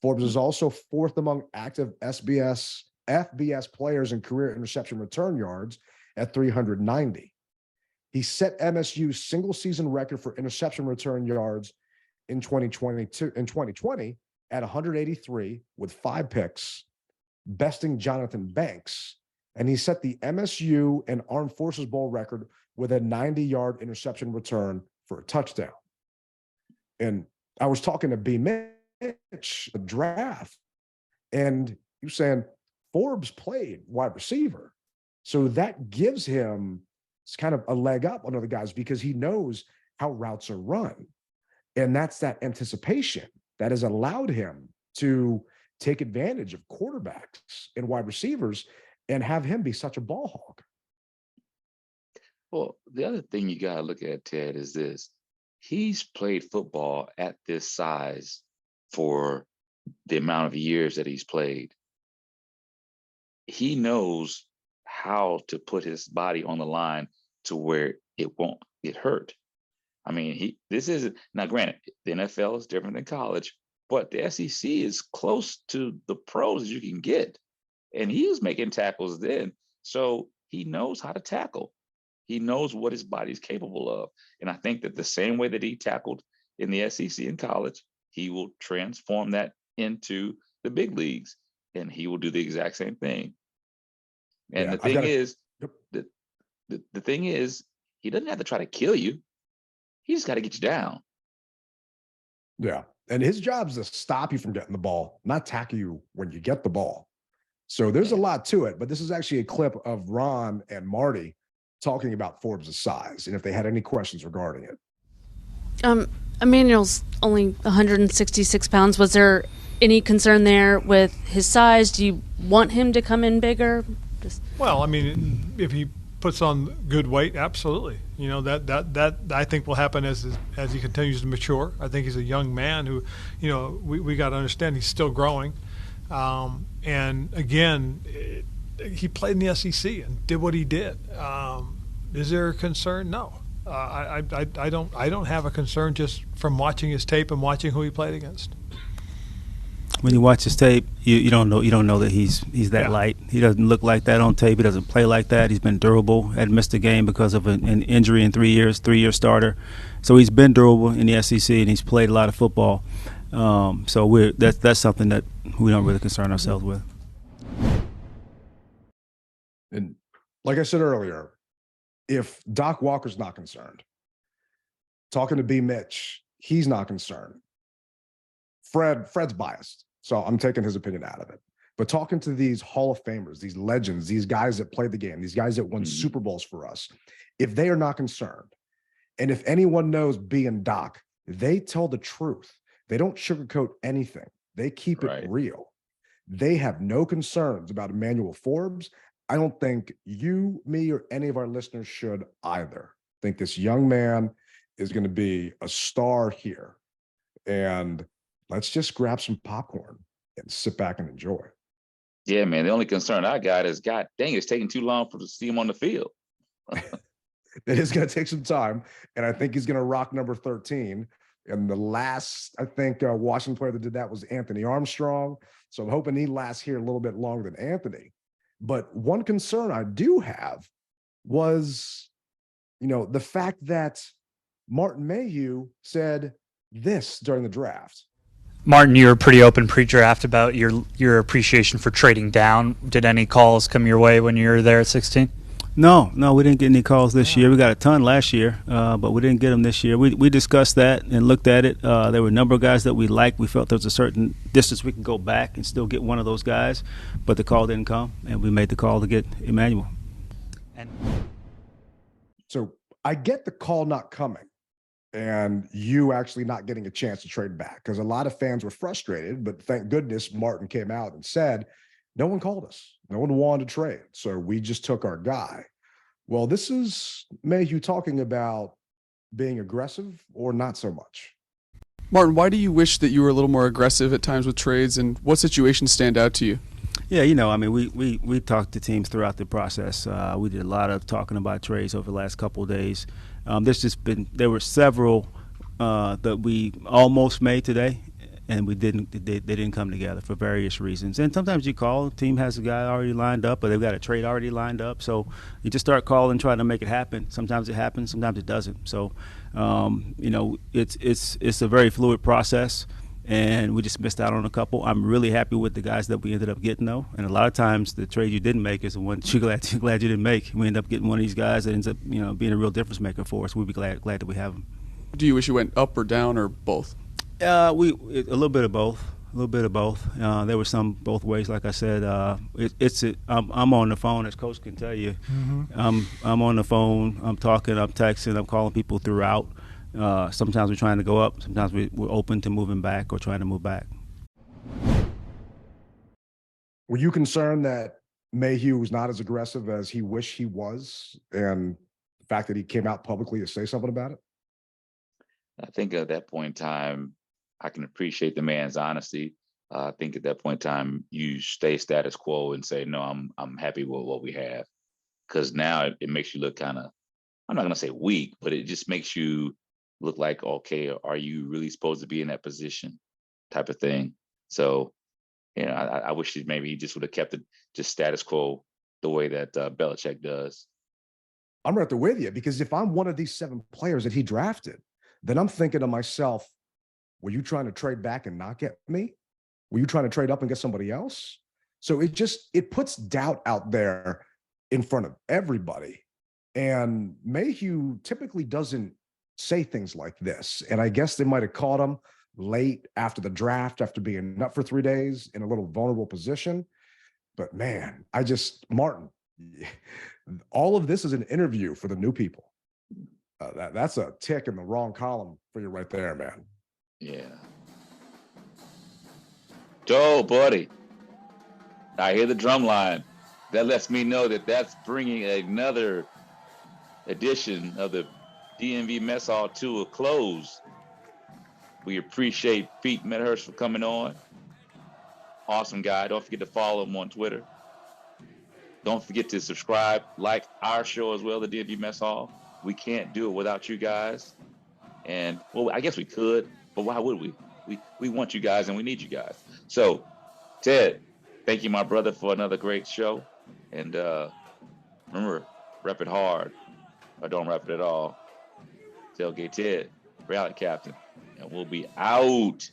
Forbes is also 4th among active FBS players in career interception return yards at 390. He set MSU's single season record for interception return yards in 2020 at 183 with 5 picks, besting Jonathan Banks. And he set the MSU and Armed Forces Bowl record with a 90-yard interception return for a touchdown. And I was talking to B. Mitch, the draft, and he was saying Forbes played wide receiver. So that gives him kind of a leg up on other guys because he knows how routes are run. And that's that anticipation that has allowed him to take advantage of quarterbacks and wide receivers and have him be such a ball hawk. Well, the other thing you got to look at, Ted, is this. He's played football at this size for the amount of years that he's played. He knows how to put his body on the line to where it won't get hurt. I mean, this isn't, now granted, the NFL is different than college, but the SEC is close to the pros you can get. And he was making tackles then. So he knows how to tackle. He knows what his body is capable of. And I think that the same way that he tackled in the SEC in college, he will transform that into the big leagues. And he will do the exact same thing. And the thing is, he doesn't have to try to kill you. He just got to get you down. Yeah. And his job is to stop you from getting the ball, not tackle you when you get the ball. So there's a lot to it. But this is actually a clip of Ron and Marty talking about Forbes' size and if they had any questions regarding it. Emmanuel's only 166 pounds. Was there any concern there with his size? Do you want him to come in bigger? Well, I mean, if he puts on good weight, absolutely. That I think will happen as he continues to mature. I think he's a young man who, we got to understand he's still growing. And again, he played in the SEC and did what he did. Is there a concern? No. I don't have a concern just from watching his tape and watching who he played against. When you watch his tape, you don't know that he's that light. He doesn't look like that on tape. He doesn't play like that. He's been durable. Hadn't missed a game because of an injury in 3 years. 3-year starter, so he's been durable in the SEC and he's played a lot of football. So that's something that we don't really concern ourselves with. And like I said earlier, if Doc Walker's not concerned, talking to B. Mitch, he's not concerned. Fred's biased, so I'm taking his opinion out of it. But talking to these Hall of Famers, these legends, these guys that played the game, these guys that won Super Bowls for us, if they are not concerned, and if anyone knows B and Doc, they tell the truth. They don't sugarcoat anything. They keep it real. They have no concerns about Emmanuel Forbes. I don't think you, me, or any of our listeners should either. I think this young man is going to be a star here. And let's just grab some popcorn and sit back and enjoy. Yeah, man. The only concern I got is, God dang, it's taking too long to see him on the field. It is going to take some time. And I think he's going to rock number 13. And the last, I think, Washington player that did that was Anthony Armstrong. So I'm hoping he lasts here a little bit longer than Anthony. But one concern I do have was, the fact that Martin Mayhew said this during the draft. Martin, you were pretty open pre-draft about your appreciation for trading down. Did any calls come your way when you were there at 16? No, we didn't get any calls this year. We got a ton last year, but we didn't get them this year. We discussed that and looked at it. There were a number of guys that we liked. We felt there was a certain distance we can go back and still get one of those guys, but the call didn't come, and we made the call to get Emmanuel. So I get the call not coming and you actually not getting a chance to trade back, because a lot of fans were frustrated, but thank goodness Martin came out and said, no one called us. No one wanted to trade. So we just took our guy. Well, this is Mayhew talking about being aggressive or not so much. Martin, why do you wish that you were a little more aggressive at times with trades, and what situations stand out to you? Yeah, we talked to teams throughout the process. We did a lot of talking about trades over the last couple of days. There were several that we almost made today, and we didn't. They didn't come together for various reasons. And sometimes you call, the team has a guy already lined up, or they've got a trade already lined up. So you just start calling, trying to make it happen. Sometimes it happens, sometimes it doesn't. So it's a very fluid process, and we just missed out on a couple. I'm really happy with the guys that we ended up getting, though. And a lot of times the trade you didn't make is the one that you're glad you didn't make. We end up getting one of these guys that ends up being a real difference maker for us. We'll be glad that we have them. Do you wish you went up or down or both? A little bit of both. There were some both ways. Like I said, I'm on the phone, as Coach can tell you. Mm-hmm. I'm on the phone. I'm talking. I'm texting. I'm calling people throughout. Sometimes we're trying to go up. Sometimes we're open to moving back or trying to move back. Were you concerned that Mayhew was not as aggressive as he wished he was, and the fact that he came out publicly to say something about it? I think at that point in time, I can appreciate the man's honesty. I think at that point in time, you stay status quo and say, no, I'm happy with what we have. Because now it makes you look kind of, I'm not going to say weak, but it just makes you look like, okay, are you really supposed to be in that position type of thing? So, I wish that maybe he just would have kept it just status quo the way that Belichick does. I'm right there with you, because if I'm one of these 7 players that he drafted, then I'm thinking to myself, were you trying to trade back and not get me? Were you trying to trade up and get somebody else? So it puts doubt out there in front of everybody. And Mayhew typically doesn't say things like this. And I guess they might have caught him late after the draft, after being up for 3 days in a little vulnerable position. But man, Martin, all of this is an interview for the new people. That's a tick in the wrong column for you right there, man. Yeah. Joe, buddy. I hear the drum line. That lets me know that that's bringing another edition of the DMV Mess Hall to a close. We appreciate Pete Medhurst for coming on. Awesome guy. Don't forget to follow him on Twitter. Don't forget to subscribe, like our show as well, the DMV Mess Hall. We can't do it without you guys. And, well, I guess we could, but why would we? We want you guys and we need you guys. So, Ted, thank you, my brother, for another great show. And remember, rep it hard or don't rep it at all. Tailgate Ted, Rally Captain, and we'll be out.